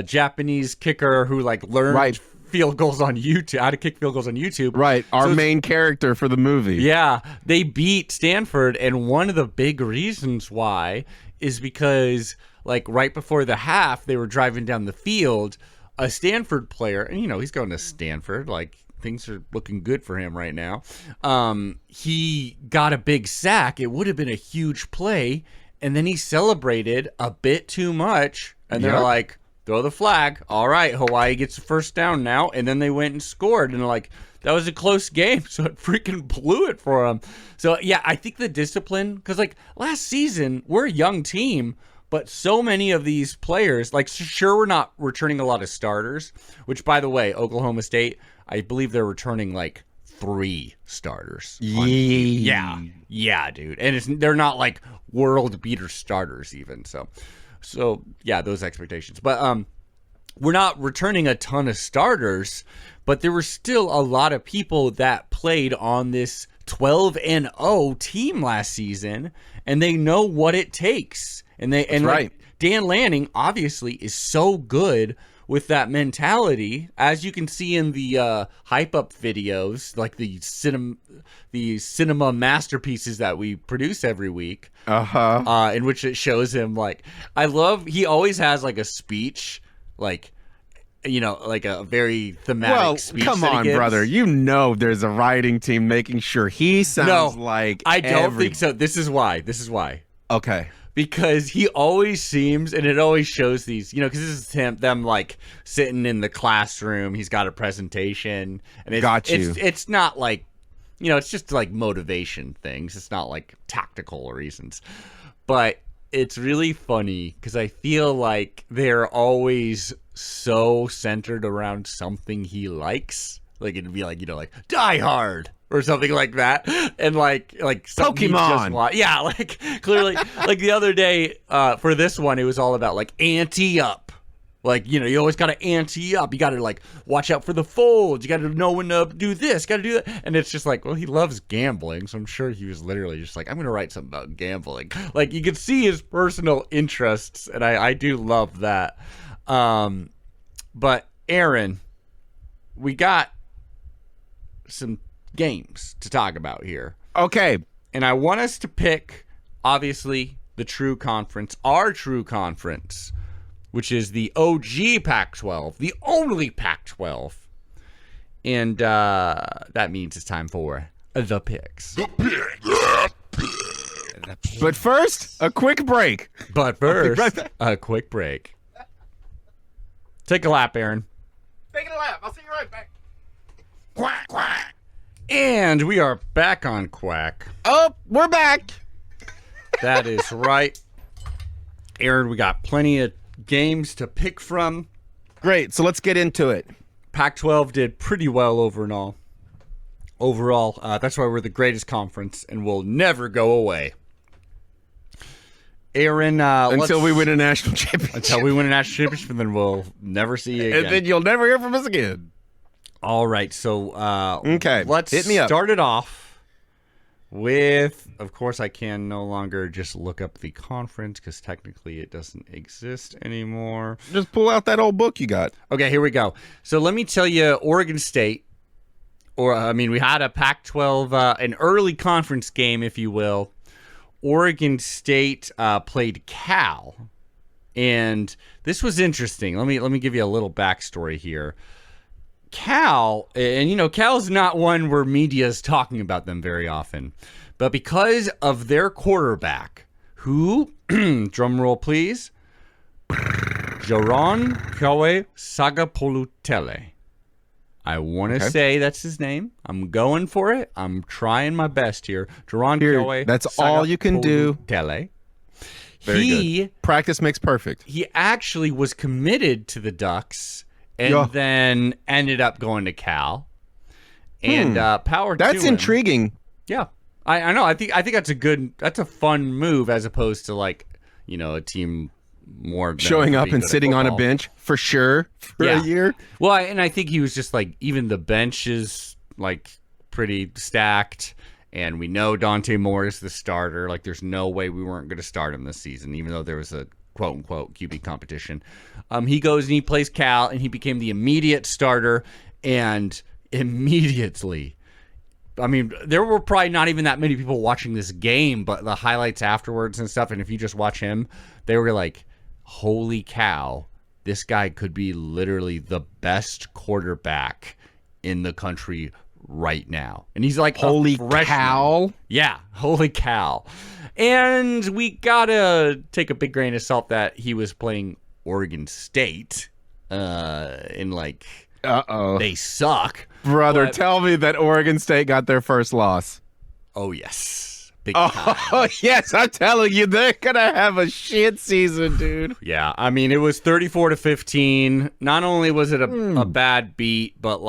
Japanese kicker who learned field goals on YouTube, how to kick field goals on YouTube. Right, our main character for the movie. Yeah, they beat Stanford, and one of the big reasons why is because right before the half, they were driving down the field, a Stanford player, and he's going to Stanford, things are looking good for him right now. He got a big sack. It would have been a huge play, and then he celebrated a bit too much, and they're like, throw the flag. All right, Hawaii gets the first down now, and then they went and scored, and that was a close game, so it freaking blew it for them. So, yeah, I think the discipline, because, last season, we're a young team, but so many of these players, sure, we're not returning a lot of starters, which, by the way, Oklahoma State, I believe they're returning 3 starters. Yeah, dude. And they're not world beater starters even. So yeah, those expectations. But we're not returning a ton of starters, but there were still a lot of people that played on this 12-0 team last season, and they know what it takes. And Dan Lanning obviously is so good with that mentality, as you can see in the hype up videos, the cinema masterpieces that we produce every week, in which it shows him he always has a speech, a very thematic speech. Come on, brother. There's a writing team making sure he sounds I don't think so. This is why. Okay. Because he always seems, and it always shows these, because this is them sitting in the classroom. He's got a presentation, and it's not it's just motivation things. It's not tactical reasons, but it's really funny because I feel like they're always so centered around something he likes. It'd be Die Hard or something like that, and something Pokemon. Yeah, clearly, the other day for this one, it was all about ante up. You always got to ante up. You got to watch out for the folds. You got to know when to do this. Got to do that. And it's just well, he loves gambling, so I'm sure he was literally just I'm going to write something about gambling. You can see his personal interests, and I do love that. But Aaron, we got some games to talk about here. Okay. And I want us to pick, obviously, the true conference, our true conference, which is the OG Pac-12, the only Pac-12. And that means it's time for the picks. But first, a quick break. But first, a quick break. Take a lap, Aaron. Take a lap. I'll see you right back. Quack, quack. And we are back on Quack. Oh, we're back. That is right. Aaron, we got plenty of games to pick from. Great. So let's get into it. Pac-12 did pretty well overall. That's why we're the greatest conference and we'll never go away. Aaron, until we win a national championship. Until we win a national championship, and then we'll never see you again. And then you'll never hear from us again. All right, so okay, let's hit me up. Start it off with, of course, I can no longer just look up the conference because technically it doesn't exist anymore. Just pull out that old book you got. Okay, here we go. So let me tell you, Oregon State, we had a Pac-12, an early conference game, if you will. Oregon State played Cal, and this was interesting. Let me give you a little backstory here. Cal, and Cal's not one where media is talking about them very often, but because of their quarterback, who, drum roll please, Jaron Kawe Sagapolutele. I want to say that's his name. I'm going for it. I'm trying my best here. Jaron Kawe. That's all you can do. Very good. Practice makes perfect. He actually was committed to the Ducks and then ended up going to Cal. And power to him. That's intriguing. Yeah. I know. I think that's a fun move as opposed to a team more showing up and sitting on a bench for sure for a year. Well, and I think he was just even the bench is pretty stacked, and we know Dante Moore is the starter. There's no way we weren't going to start him this season, even though there was a quote unquote QB competition. He goes and he plays Cal, and he became the immediate starter, and immediately. There were probably not even that many people watching this game, but the highlights afterwards and stuff, and if you just watch him, they were like, holy cow, this guy could be literally the best quarterback in the country right now. And he's like, holy cow. Yeah, holy cow. And we gotta take a big grain of salt that he was playing Oregon State they suck. Brother, tell me that Oregon State got their first loss. Oh, yes. Big time. Oh, yes, I'm telling you, they're going to have a shit season, dude. Yeah, it was 34-15. Not only was it a bad beat, but,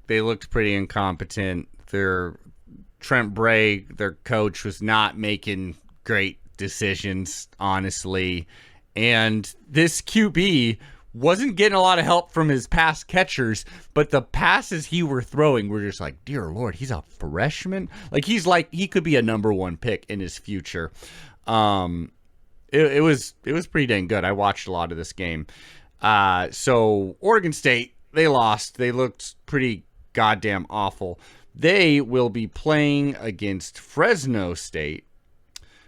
they looked pretty incompetent. Trent Bray, their coach, was not making great decisions, honestly. And this QB wasn't getting a lot of help from his pass catchers, but the passes he were throwing were just dear Lord, he's a freshman. He could be a number one pick in his future. It was pretty dang good. I watched a lot of this game. So Oregon State, they lost. They looked pretty goddamn awful. They will be playing against Fresno State.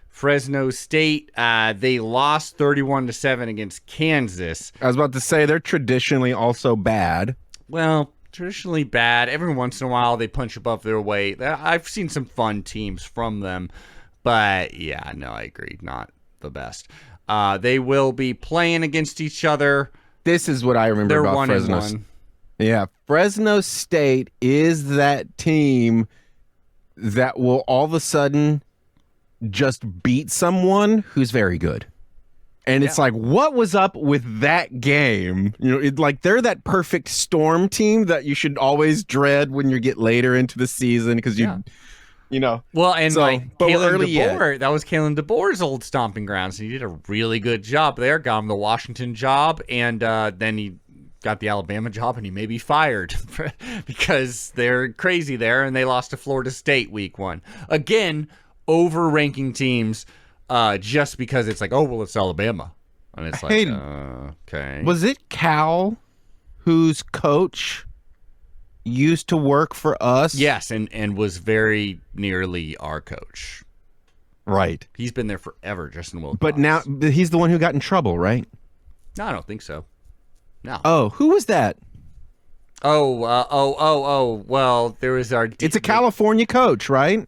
Fresno State, they lost 31-7 against Kansas. I was about to say they're traditionally also bad. Well, traditionally bad. Every once in a while they punch above their weight. I've seen some fun teams from them, but yeah, no, I agree, not the best. They will be playing against each other. This is what I remember about Fresno. Yeah, Fresno State is that team that will all of a sudden just beat someone who's very good. And it's what was up with that game? They're that perfect storm team that you should always dread when you get later into the season because Well, and Kalen DeBoer, that was Kalen DeBoer's old stomping grounds. He did a really good job there. Got him the Washington job, and then he got the Alabama job, and he may be fired because they're crazy there, and they lost to Florida State week 1. Again, over-ranking teams just because it's it's Alabama. And it's okay. Was it Cal whose coach used to work for us? Yes, and was very nearly our coach. Right. He's been there forever, Justin Wilcox. But now he's the one who got in trouble, right? No, I don't think so. No. Oh, who was that? Well, there was our... It's a California coach, right?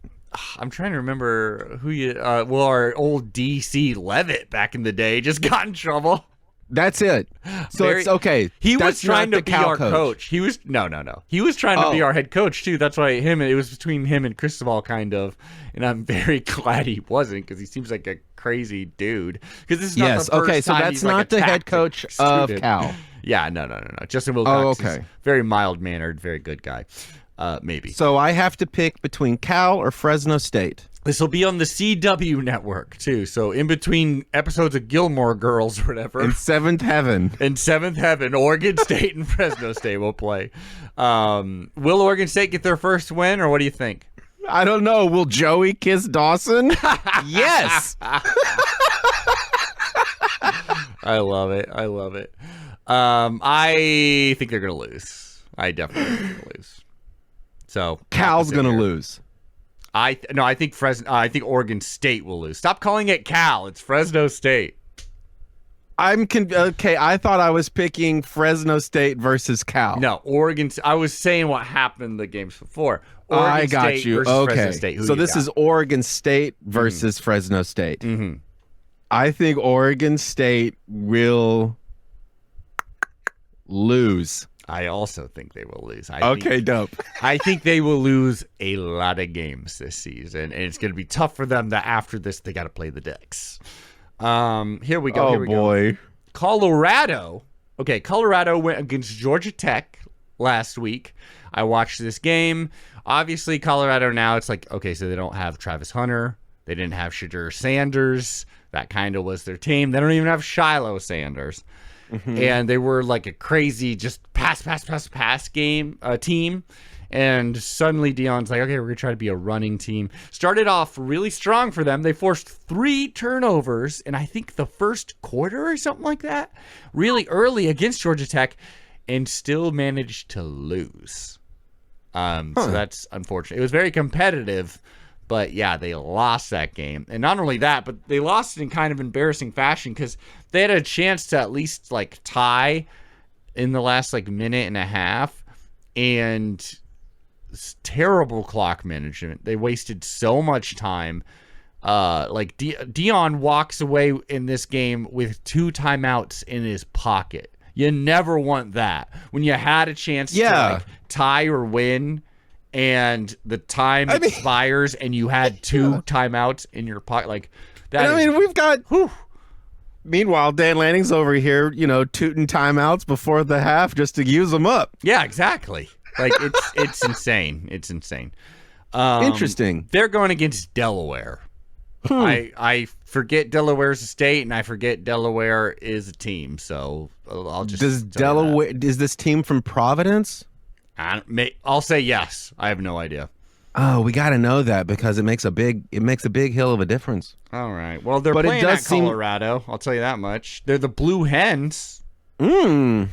I'm trying to remember who you... our old DC Levitt back in the day just got in trouble. That's it. So it's okay. He That's was trying to be our coach. He was no. He was trying to be our head coach too. That's why it was between him and Cristobal kind of. And I'm very glad he wasn't because he seems like a crazy dude. Because this is not the first time so that's not the head coach of Cal. Yeah, no. Justin Wilcox is okay. very mild mannered, very good guy. Maybe. So I have to pick between Cal or Fresno State. This will be on the CW network, too. So in between episodes of Gilmore Girls or whatever. In Seventh Heaven. Oregon State and Fresno State will play. Will Oregon State get their first win, or what do you think? I don't know. Will Joey kiss Dawson? Yes. I love it. I think they're going to lose. I definitely think they're going to lose. So Cal's going to lose. I think Oregon State will lose. Stop calling it Cal. It's Fresno State. Okay, I thought I was picking Fresno State versus Cal. No, Oregon. I was saying what happened in the games before. Oregon I got State you. versus Okay. Fresno State. So this is Oregon State versus Fresno State. Mm-hmm. I think Oregon State will lose. I also think they will lose. Dope. I think they will lose a lot of games this season, and it's going to be tough for them that after this they got to play the Ducks. Here we go. Oh boy. Colorado. Okay, Colorado went against Georgia Tech last week. I watched this game. Obviously, Colorado now it's like, okay, so they don't have Travis Hunter. They didn't have Shadur Sanders. That kind of was their team. They don't even have Shiloh Sanders. Mm-hmm. And they were like a crazy just pass game team. And suddenly Deion's like, okay, we're going to try to be a running team. Started off really strong for them. They forced 3 turnovers in, I think, the first quarter or something like that, really early against Georgia Tech, and still managed to lose. So that's unfortunate. It was very competitive, but yeah, they lost that game. And not only that, but they lost it in kind of embarrassing fashion because they had a chance to at least like tie in the last like minute and a half, and terrible clock management. They wasted so much time. Deion walks away in this game with 2 timeouts in his pocket. You never want that. When you had a chance to like, tie or win, and the time expires and you had 2 timeouts in your pocket, like that. We've got. Whew. Meanwhile, Dan Lanning's over here, tooting timeouts before the half just to use them up. Yeah, exactly. Like it's insane. It's insane. Interesting. They're going against Delaware. I forget Delaware's a state, and I forget Delaware is a team. So I'll just. Is this team from Providence? I'll say yes. I have no idea. Oh, we got to know that because it makes a big hill of a difference. All right. Well, they're playing at Colorado. I'll tell you that much. They're the Blue Hens. They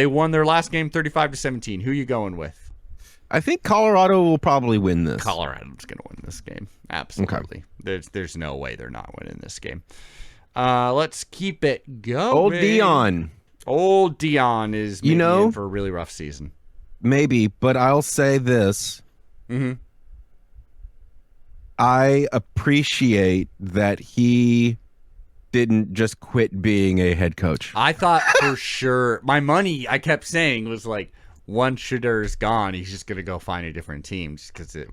won their last game 35-17. Who are you going with? I think Colorado will probably win this. Colorado's going to win this game. Absolutely. Okay. There's no way they're not winning this game. Let's keep it going. Old Deion is maybe in for a really rough season. Maybe, but I'll say this. Mm-hmm. I appreciate that he didn't just quit being a head coach. I thought for sure, my money, I kept saying, was like, once Shadur's gone, he's just going to go find a different team.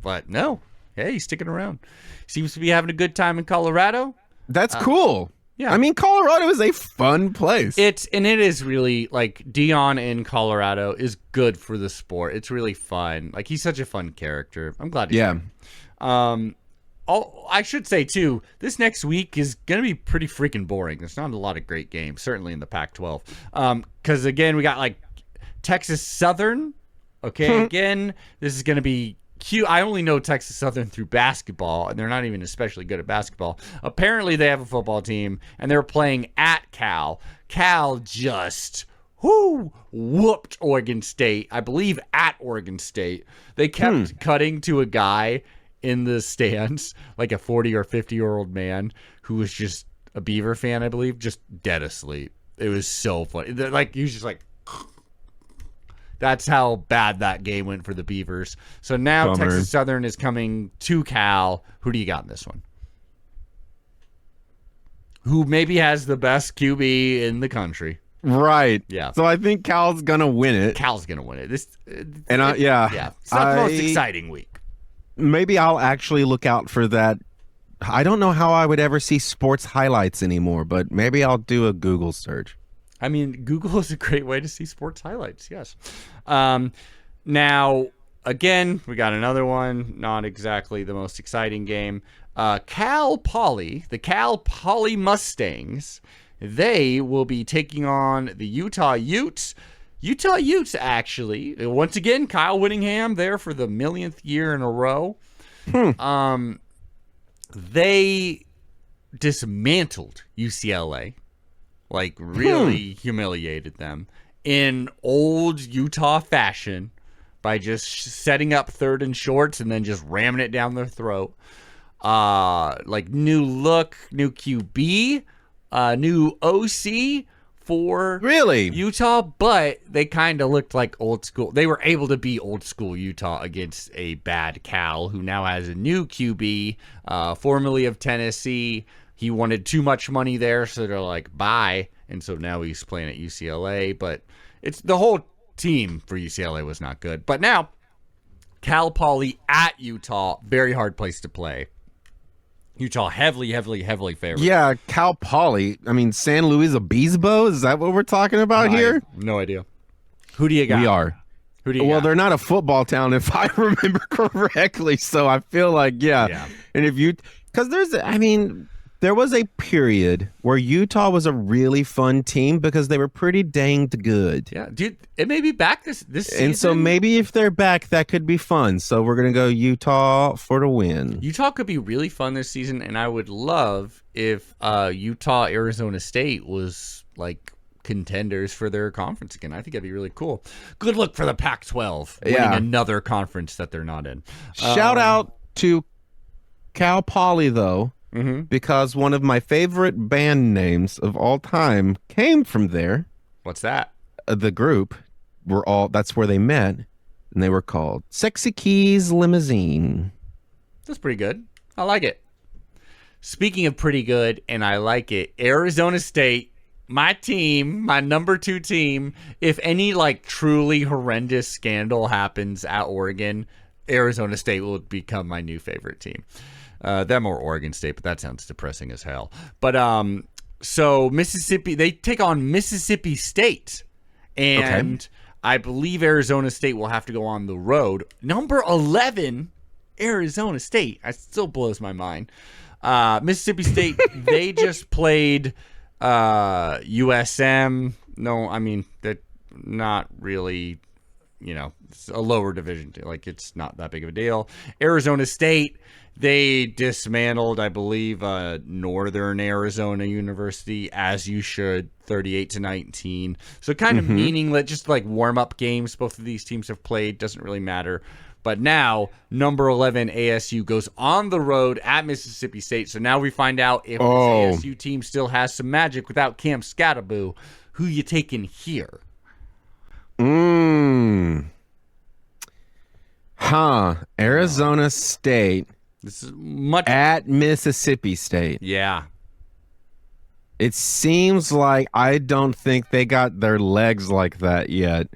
But no, hey, he's sticking around. Seems to be having a good time in Colorado. That's cool. Yeah. Colorado is a fun place. It is really, like, Deion in Colorado is good for the sport. It's really fun. Like, he's such a fun character. I'm glad he's there. I should say, too, this next week is going to be pretty freaking boring. There's not a lot of great games, certainly in the Pac-12. Because, again, we got, like, Texas Southern. Okay, again, this is going to be cute. I only know Texas Southern through basketball, and they're not even especially good at basketball. Apparently, they have a football team, and they're playing at Cal. Cal just whooped Oregon State, I believe at Oregon State. They kept cutting to a guy in the stands, like a 40 or 50-year-old man who was just a Beaver fan, I believe, just dead asleep. It was so funny. Like, he was just like, that's how bad that game went for the Beavers. So now Bummer. Texas Southern is coming to Cal. Who do you got in this one? Who maybe has the best QB in the country? Right. Yeah. So I think Cal's gonna win it. Cal's gonna win it. Yeah. It's not the most exciting week. Maybe I'll actually look out for that. I don't know how I would ever see sports highlights anymore, but maybe I'll do a Google search. I mean, Google is a great way to see sports highlights. Yes. Now, again, we got another one. Not exactly the most exciting game. Cal Poly, the Cal Poly Mustangs, they will be taking on the Utah Utes. Utah Utes, actually, once again, Kyle Whittingham there for the millionth year in a row. They dismantled UCLA, like really humiliated them in old Utah fashion by just setting up 3rd and shorts and then just ramming it down their throat. Like new look, new QB, new OC for Utah, but they kind of looked like old school. They were able to be old school Utah against a bad Cal, who now has a new QB, formerly of Tennessee. He wanted too much money there, so they're like, bye. And so now he's playing at UCLA, but it's the whole team for UCLA was not good. But now, Cal Poly at Utah, very hard place to play. Utah heavily favored. Yeah, Cal Poly. I mean, San Luis Obispo. Is that what we're talking about here? No idea. Who do you got? We are. Who do you Well, got? they're not a football town, if I remember correctly. So I feel like, yeah. And if you, because there was a period where Utah was a really fun team because they were pretty danged good. Yeah, dude, it may be back this season. And so maybe if they're back, that could be fun. So we're going to go Utah for the win. Utah could be really fun this season, and I would love if Utah, Arizona State was like contenders for their conference again. I think that'd be really cool. Good luck for the Pac-12 winning another conference that they're not in. Shout out to Cal Poly, though. Because one of my favorite band names of all time came from there. What's that? The group that's where they met, and they were called Sexy Keys Limousine. That's pretty good. I like it. Speaking of pretty good, and I like it, Arizona State, my team, my number 2 team, if any like truly horrendous scandal happens at Oregon, Arizona State will become my new favorite team. Them or Oregon State, but that sounds depressing as hell. But so Mississippi, they take on Mississippi State, and I believe Arizona State will have to go on the road. Number 11, Arizona State. It still blows my mind. Mississippi State, they just played USM. No, I mean, they're not really, it's a lower division. Like, it's not that big of a deal. Arizona State, they dismantled, I believe, Northern Arizona University, as you should, 38-19. So kind of meaningless, just like warm-up games both of these teams have played. Doesn't really matter. But now, number 11 ASU goes on the road at Mississippi State. So now we find out if this ASU team still has some magic without Cam Scattaboo. Who you taking here? Arizona State. This is much at Mississippi State. Yeah. It seems like I don't think they got their legs like that yet.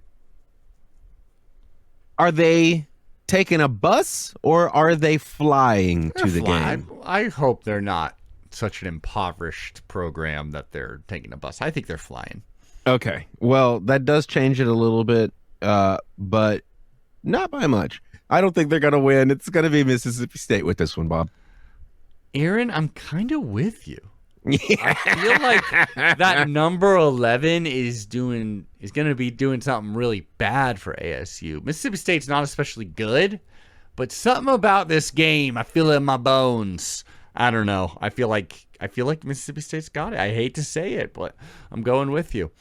Are they taking a bus or are they flying to the game? I hope they're not such an impoverished program that they're taking a bus. I think they're flying. Okay. Well, that does change it a little bit, but not by much. I don't think they're going to win. It's going to be Mississippi State with this one, Bob. Aaron, I'm kind of with you. I feel like that number 11 is going to be doing something really bad for ASU. Mississippi State's not especially good, but something about this game, I feel it in my bones. I don't know. I feel like Mississippi State's got it. I hate to say it, but I'm going with you.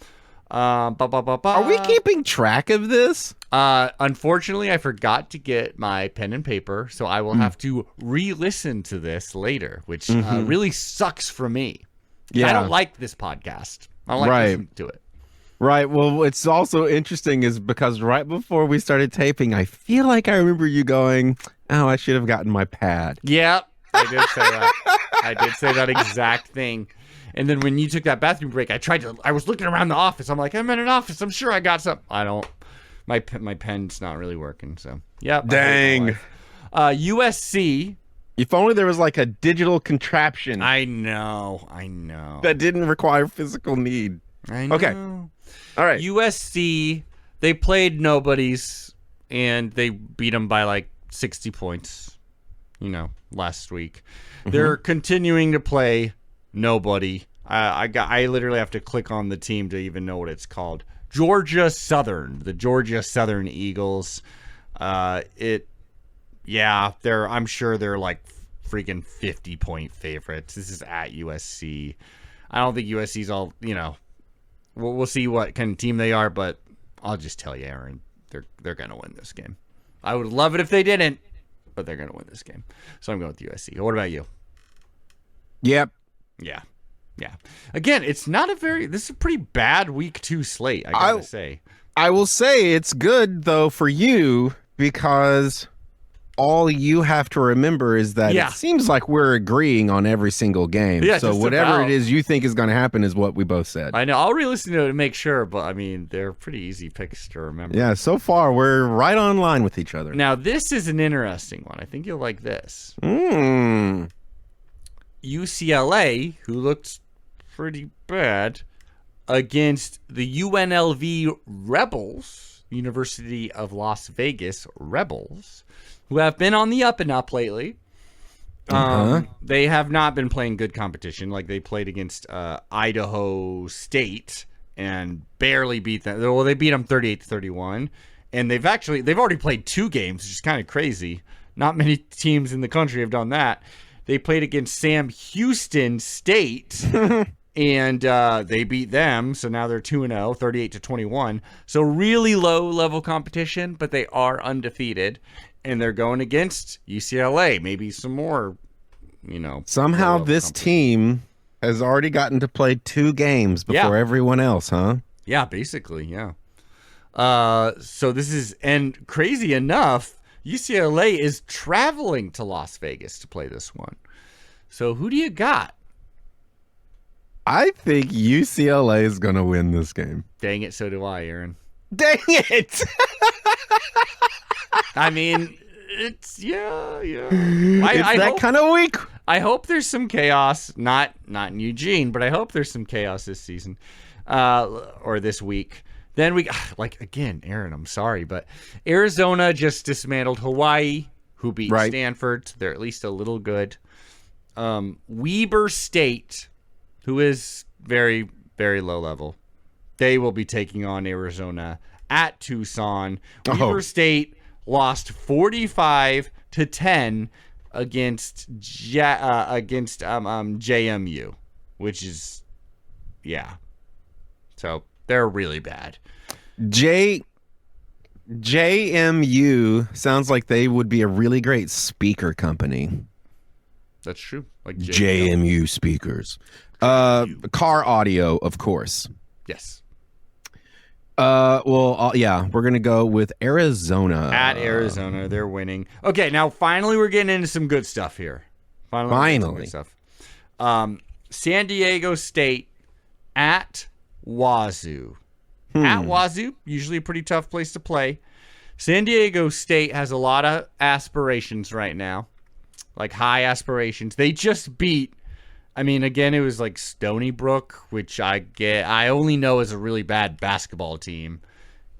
Are we keeping track of this? Unfortunately, I forgot to get my pen and paper, so I will have to re-listen to this later, which really sucks for me. Yeah. I don't like this podcast. I don't like listening to it. Right. Well, what's also interesting is because right before we started taping, I feel like I remember you going, "Oh, I should have gotten my pad." Yeah, I did say that. I did say that exact thing. And then when you took that bathroom break, I was looking around the office. I'm like, I'm in an office. I'm sure I got something. I don't. My pen's not really working. So, yeah. Dang. USC. If only there was like a digital contraption. I know. That didn't require physical need. I know. Okay. All right. USC, they played nobodies, and they beat them by like 60 points, last week. They're continuing to play nobody. I literally have to click on the team to even know what it's called. Georgia Southern, the Georgia Southern Eagles. I'm sure they're like freaking 50-point favorites. This is at USC. I don't think USC's all, we'll see what kind of team they are, but I'll just tell you, Aaron, they're going to win this game. I would love it if they didn't, but they're going to win this game. So I'm going with USC. What about you? Yep. Yeah. Again, this is a pretty bad week 2 slate, I gotta say. I will say it's good, though, for you, because all you have to remember is that it seems like we're agreeing on every single game. Yeah, so whatever it is you think is going to happen is what we both said. I know. I'll re-listen to it to make sure, but, I mean, they're pretty easy picks to remember. Yeah, so far, we're right on line with each other. Now, this is an interesting one. I think you'll like this. UCLA, who looked pretty bad, against the UNLV Rebels, University of Las Vegas Rebels, who have been on the up and up lately. They have not been playing good competition. Like, they played against Idaho State and barely beat them. Well, they beat them 38-31, and they've already played 2 games, which is kind of crazy. Not many teams in the country have done that. They played against Sam Houston State, and they beat them. So now they're 2-0, 38-21. So really low-level competition, but they are undefeated. And they're going against UCLA. Maybe some more, Somehow this team has already gotten to play 2 games before everyone else, huh? Yeah, basically, yeah. So this is, and crazy enough, UCLA is traveling to Las Vegas to play this one. So who do you got? I think UCLA is going to win this game. Dang it, so do I, Aaron. Dang it! I mean, it's it's that kind of week. I hope there's some chaos, not in Eugene, but I hope there's some chaos this season, or this week. Then again, Aaron, I'm sorry, but Arizona just dismantled Hawaii, who beat Stanford. So they're at least a little good. Weber State, who is very, very low level, they will be taking on Arizona at Tucson. Weber State lost 45-10 against JMU, which is So they're really bad. JMU sounds like they would be a really great speaker company. That's true. Like JMU speakers. Car audio, of course. Yes. We're going to go with Arizona. At Arizona, they're winning. Okay, now finally we're getting into some good stuff here. Finally. Good stuff. San Diego State at Wazoo. At Wazoo, usually a pretty tough place to play. San Diego State has a lot of aspirations right now, like high aspirations. They just beat, it was like Stony Brook, which I only know is a really bad basketball team,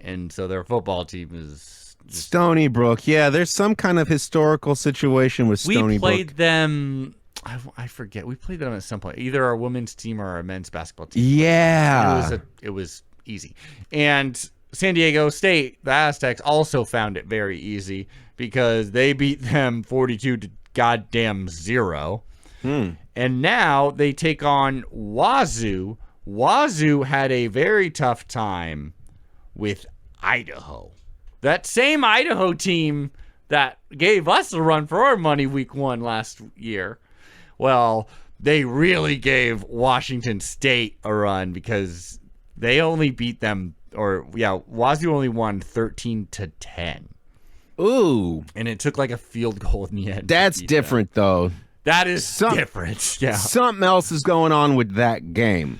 and so their football team is Stony Brook. Yeah, there's some kind of historical situation with Stony Brook. We played them. I forget. We played them at some point, either our women's team or our men's basketball team. Yeah, it was easy. And San Diego State, the Aztecs, also found it very easy because they beat them 42-0. And now they take on Wazoo. Wazoo had a very tough time with Idaho. That same Idaho team that gave us a run for our money week 1 last year. Well, they really gave Washington State a run because they only beat them, Wazoo only won 13-10. Ooh. And it took like a field goal in the end. That's different, though. That is different. Yeah. Something else is going on with that game.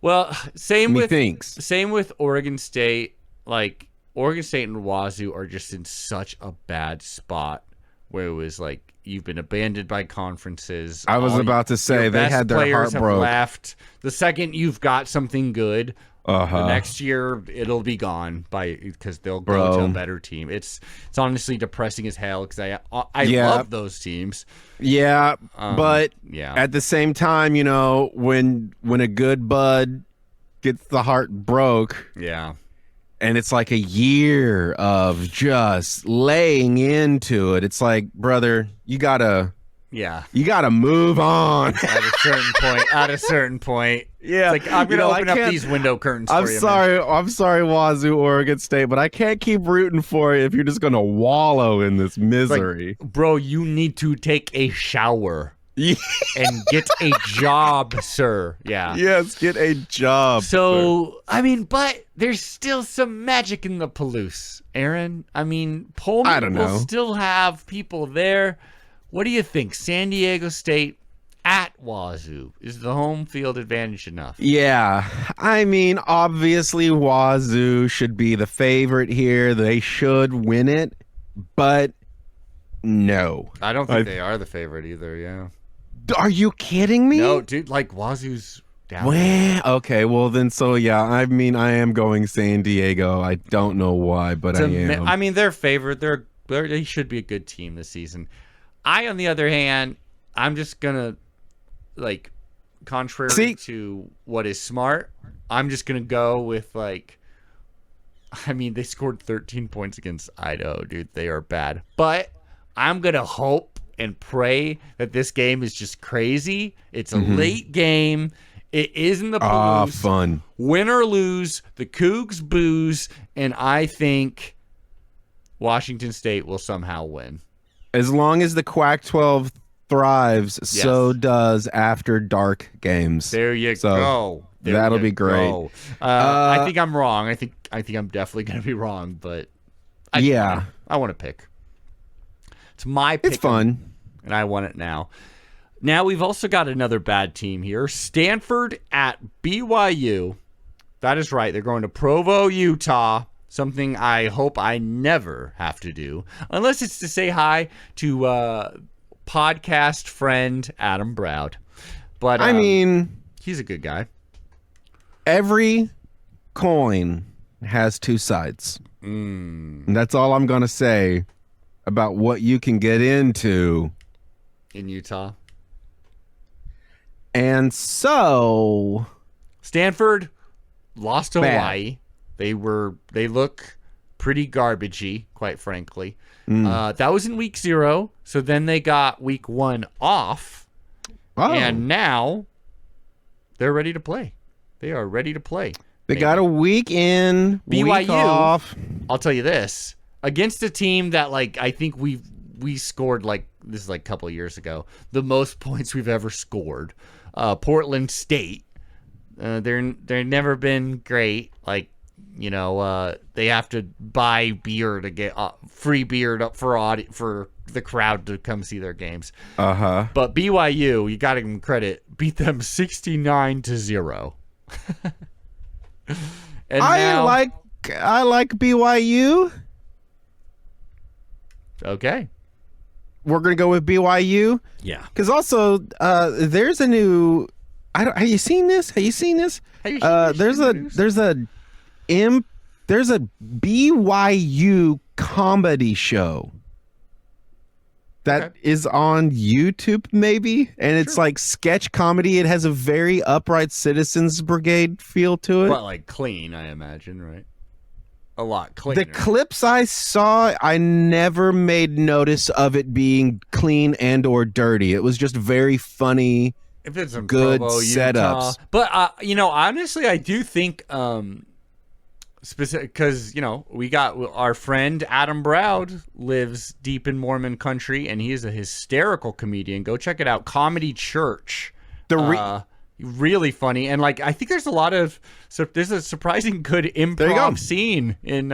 Well, same Methinks. with Oregon State. Like, Oregon State and Wazoo are just in such a bad spot where it was like you've been abandoned by conferences. I was about to say they had their heart broke. Left. The second you've got something good, the next year it'll be gone because they'll go to a better team. It's honestly depressing as hell because I love those teams. Yeah, but at the same time, you know, when a good bud gets the heart broke, and it's like a year of just laying into it. It's like, brother, you gotta move on at a certain point. Yeah, it's like I'm gonna open up these window curtains. I'm sorry, Wazoo, Oregon State, but I can't keep rooting for you if you're just gonna wallow in this misery. Like, bro, you need to take a shower. And get a job, sir. Yeah. Yes, get a job. So, sir. I mean, but there's still some magic in the Palouse, Aaron. I mean, Pullman will still have people there. What do you think? San Diego State at Wazoo. Is the home field advantage enough? Yeah. I mean, obviously, Wazoo should be the favorite here. They should win it, but no. I don't think they are the favorite either, yeah. Are you kidding me? No, dude, like Wazoo's down. Well, okay, well then, so yeah, I mean, I am going San Diego. I don't know why, but I am. I mean, they're favored. They should be a good team this season. On the other hand, I'm just gonna, like, contrary to what is smart, I'm just gonna go with like. I mean, they scored 13 points against Idaho, dude. They are bad, but I'm gonna hope and pray that this game is just crazy. It's a late game. It is in the Palouse. Fun. Win or lose, the Cougs booze, and I think Washington State will somehow win. As long as the Quack 12 thrives, so does After Dark games. There you go. That'll be great. I think I'm wrong. I think I'm definitely going to be wrong, but I want to pick. It's my pick. It's fun. And I want it now. Now we've also got another bad team here. Stanford at BYU. That is right. They're going to Provo, Utah. Something I hope I never have to do. Unless it's to say hi to podcast friend Adam Browd. But I mean, he's a good guy. Every coin has two sides. And that's all I'm going to say about what you can get into in Utah. And so Stanford lost to Hawaii. They look pretty garbagey, quite frankly. That was in week 0. So then they got week 1 off. And now they're ready to play. They are ready to play. They got a week in, BYU, week off. I'll tell you this. Against a team that, like, I think we scored, like, this is like a couple of years ago, the most points we've ever scored. Portland State. They're never been great. Like, you know, they have to buy beer to get free beer for the crowd to come see their games. But BYU, you got to give them credit, beat them 69-0. And I like BYU. Okay. We're going to go with BYU. Yeah. Because also, there's a new. Have you seen this? There's a BYU comedy show that is on YouTube, maybe, and it's like sketch comedy. It has a very Upright Citizens Brigade feel to it, but like clean, I imagine, right? A lot cleaner. The clips I saw, I never made notice of it being clean and or dirty. It was just very funny If it's in good Provo, setups. Utah. But, honestly, I do think specific because, we got our friend Adam Browd lives deep in Mormon country, and he is a hysterical comedian. Go check it out. Comedy Church. Really funny, and I think there's a lot of there's a surprising good improv scene in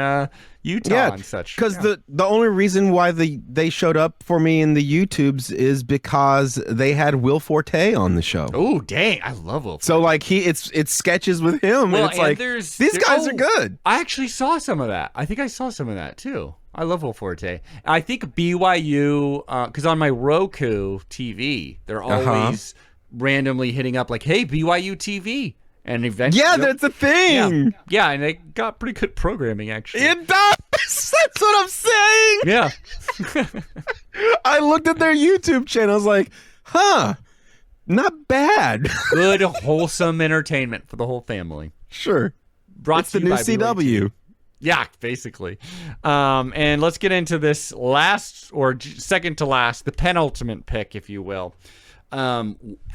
Utah and such. Because the only reason why they showed up for me in the YouTubes is because they had Will Forte on the show. Oh dang, I love Will Forte. So it's sketches with him, and it's these guys are good. I actually saw some of that. I think I saw some of that too. I love Will Forte. I think BYU because on my Roku TV they're always randomly hitting up hey, BYU TV, and eventually that's a thing. Yeah, and they got pretty good programming actually. It does. That's what I'm saying. Yeah. I looked at their YouTube channel. I was like, not bad. Good wholesome entertainment for the whole family. Sure. Brought it's the new CW. Yeah, basically. And let's get into this last or second to last, the penultimate pick, if you will.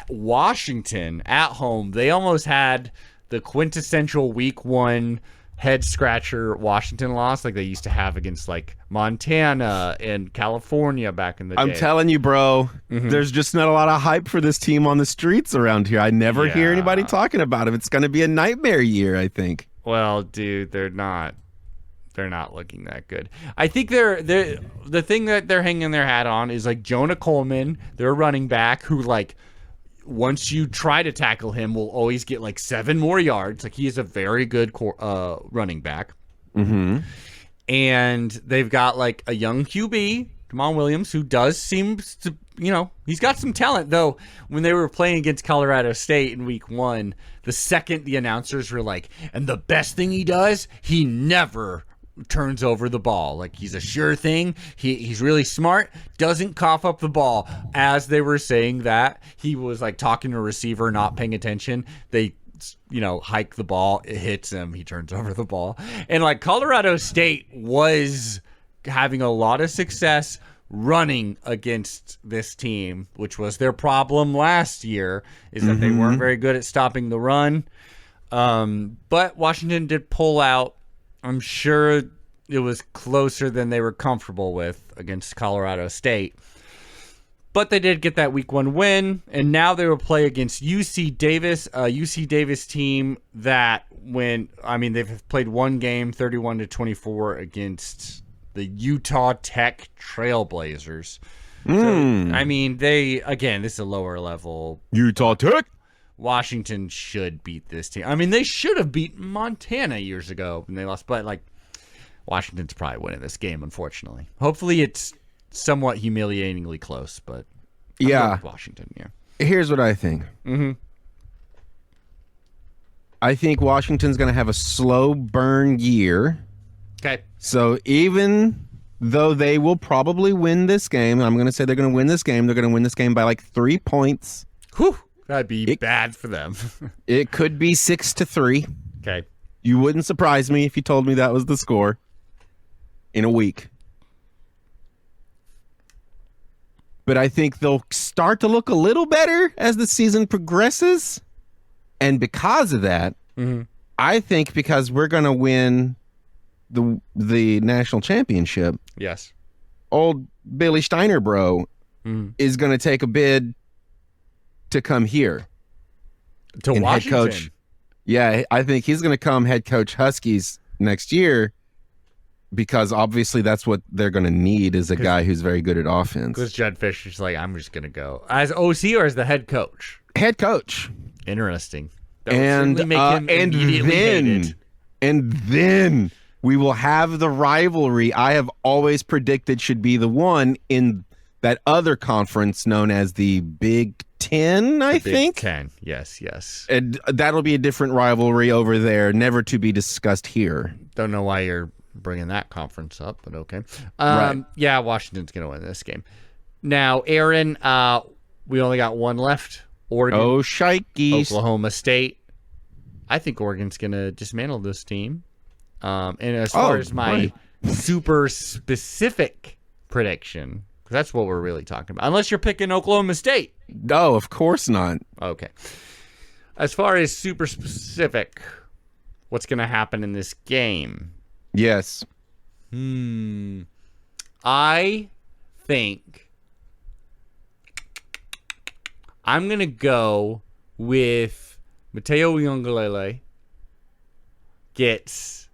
Washington at home, they almost had the quintessential week 1 head scratcher Washington loss like they used to have against Montana and California back in the day. I'm telling you, bro, there's just not a lot of hype for this team on the streets around here. I never hear anybody talking about it. It's going to be a nightmare year, I think. Well, dude, they're not looking that good. I think the thing that they're hanging their hat on is Jonah Coleman, their running back, who once you try to tackle him will always get 7 more yards. He is a very good running back. Mm-hmm. And they've got a young QB, Jamal Williams, who does seem to, he's got some talent. Though when they were playing against Colorado State in week 1, the second the announcers were and the best thing he does, he never turns over the ball. He's a sure thing. He's really smart, doesn't cough up the ball. As they were saying that, he was talking to a receiver, not paying attention. They hike the ball, it hits him, he turns over the ball. And Colorado State was having a lot of success running against this team, which was their problem last year, is that they weren't very good at stopping the run. But Washington did pull out. I'm sure it was closer than they were comfortable with against Colorado State. But they did get that week 1 win, and now they will play against UC Davis, a UC Davis team that they've played one game, 31-24 against the Utah Tech Trailblazers. So, this is a lower level. Utah Tech? Washington should beat this team. They should have beaten Montana years ago when they lost, but Washington's probably winning this game, unfortunately. Hopefully it's somewhat humiliatingly close, but I'm going with Washington, yeah. Here's what I think. I think Washington's going to have a slow burn year. Okay. So even though they will probably win this game, I'm going to say they're going to win this game, they're going to win this game by 3 points. Whew. That'd be bad for them. It could be 6-3. Okay. You wouldn't surprise me if you told me that was the score in a week. But I think they'll start to look a little better as the season progresses. And because of that, I think because we're going to win the national championship, yes, old Billy Steiner bro is going to take a bid to come here to Washington. Head coach. Yeah, I think he's going to come head coach Huskies next year because obviously that's what they're going to need is a guy who's very good at offense. Because Judd Fisher's I'm just going to go as OC or as the head coach. Head coach. Interesting. And then we will have the rivalry I have always predicted should be the one in that other conference known as the Big Ten, I think. Big Ten, yes. And that'll be a different rivalry over there, never to be discussed here. Don't know why you're bringing that conference up, but okay. Right. Yeah, Washington's going to win this game. Now, Aaron, we only got one left. Oregon. Oh, shikeys. Oklahoma State. I think Oregon's going to dismantle this team. And as far as my super specific prediction That's what we're really talking about. Unless you're picking Oklahoma State. No, of course not. Okay. As far as super specific, what's going to happen in this game? Yes. I think I'm going to go with Mateo Uiagalelei gets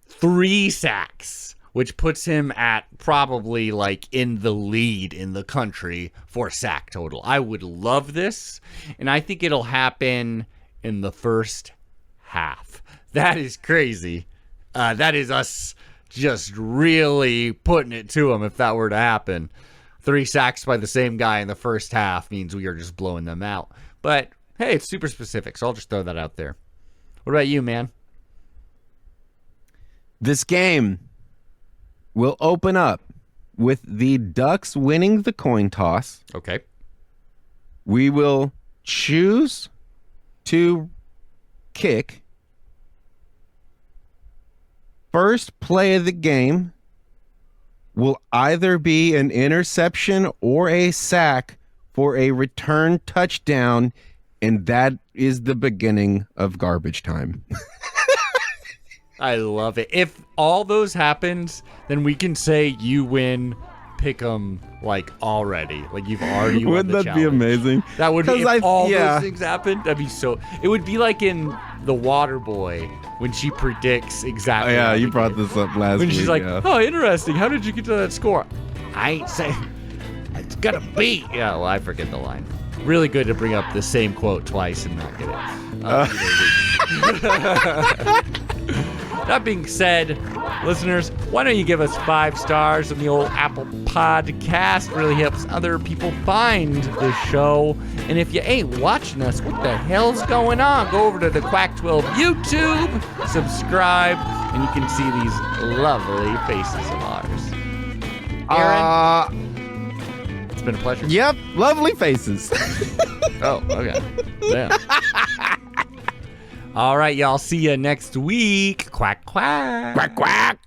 3 sacks, which puts him at probably like in the lead in the country for sack total. I would love this, and I think it'll happen in the first half. That is crazy. That is us just really putting it to them if that were to happen. 3 sacks by the same guy in the first half means we are just blowing them out. But, hey, it's super specific, so I'll just throw that out there. What about you, man? This game will open up with the Ducks winning the coin toss. Okay. We will choose to kick. First play of the game will either be an interception or a sack for a return touchdown, and that is the beginning of garbage time. I love it. If all those happens, then we can say you win Pick'em like already. Like you've already won Wouldn't the that challenge. be amazing? That would be if all yeah. those things happened. That'd be so. It would be like in The Water Boy when she predicts exactly. Oh, yeah, how you the brought game- this up last when week. she's like, yeah. "Oh, interesting. How did you get to that score?" I ain't saying. It's gonna be. Yeah, well, I forget the line. Really good to bring up the same quote twice and not get it. That being said, listeners, why don't you give us 5 stars on the old Apple Podcast? Really helps other people find the show. And if you ain't watching us, what the hell's going on? Go over to the Quack 12 YouTube, subscribe, and you can see these lovely faces of ours. Aaron, it's been a pleasure. Yep, lovely faces. Oh, okay. Damn. All right, y'all. See you next week. Quack, quack. Quack, quack.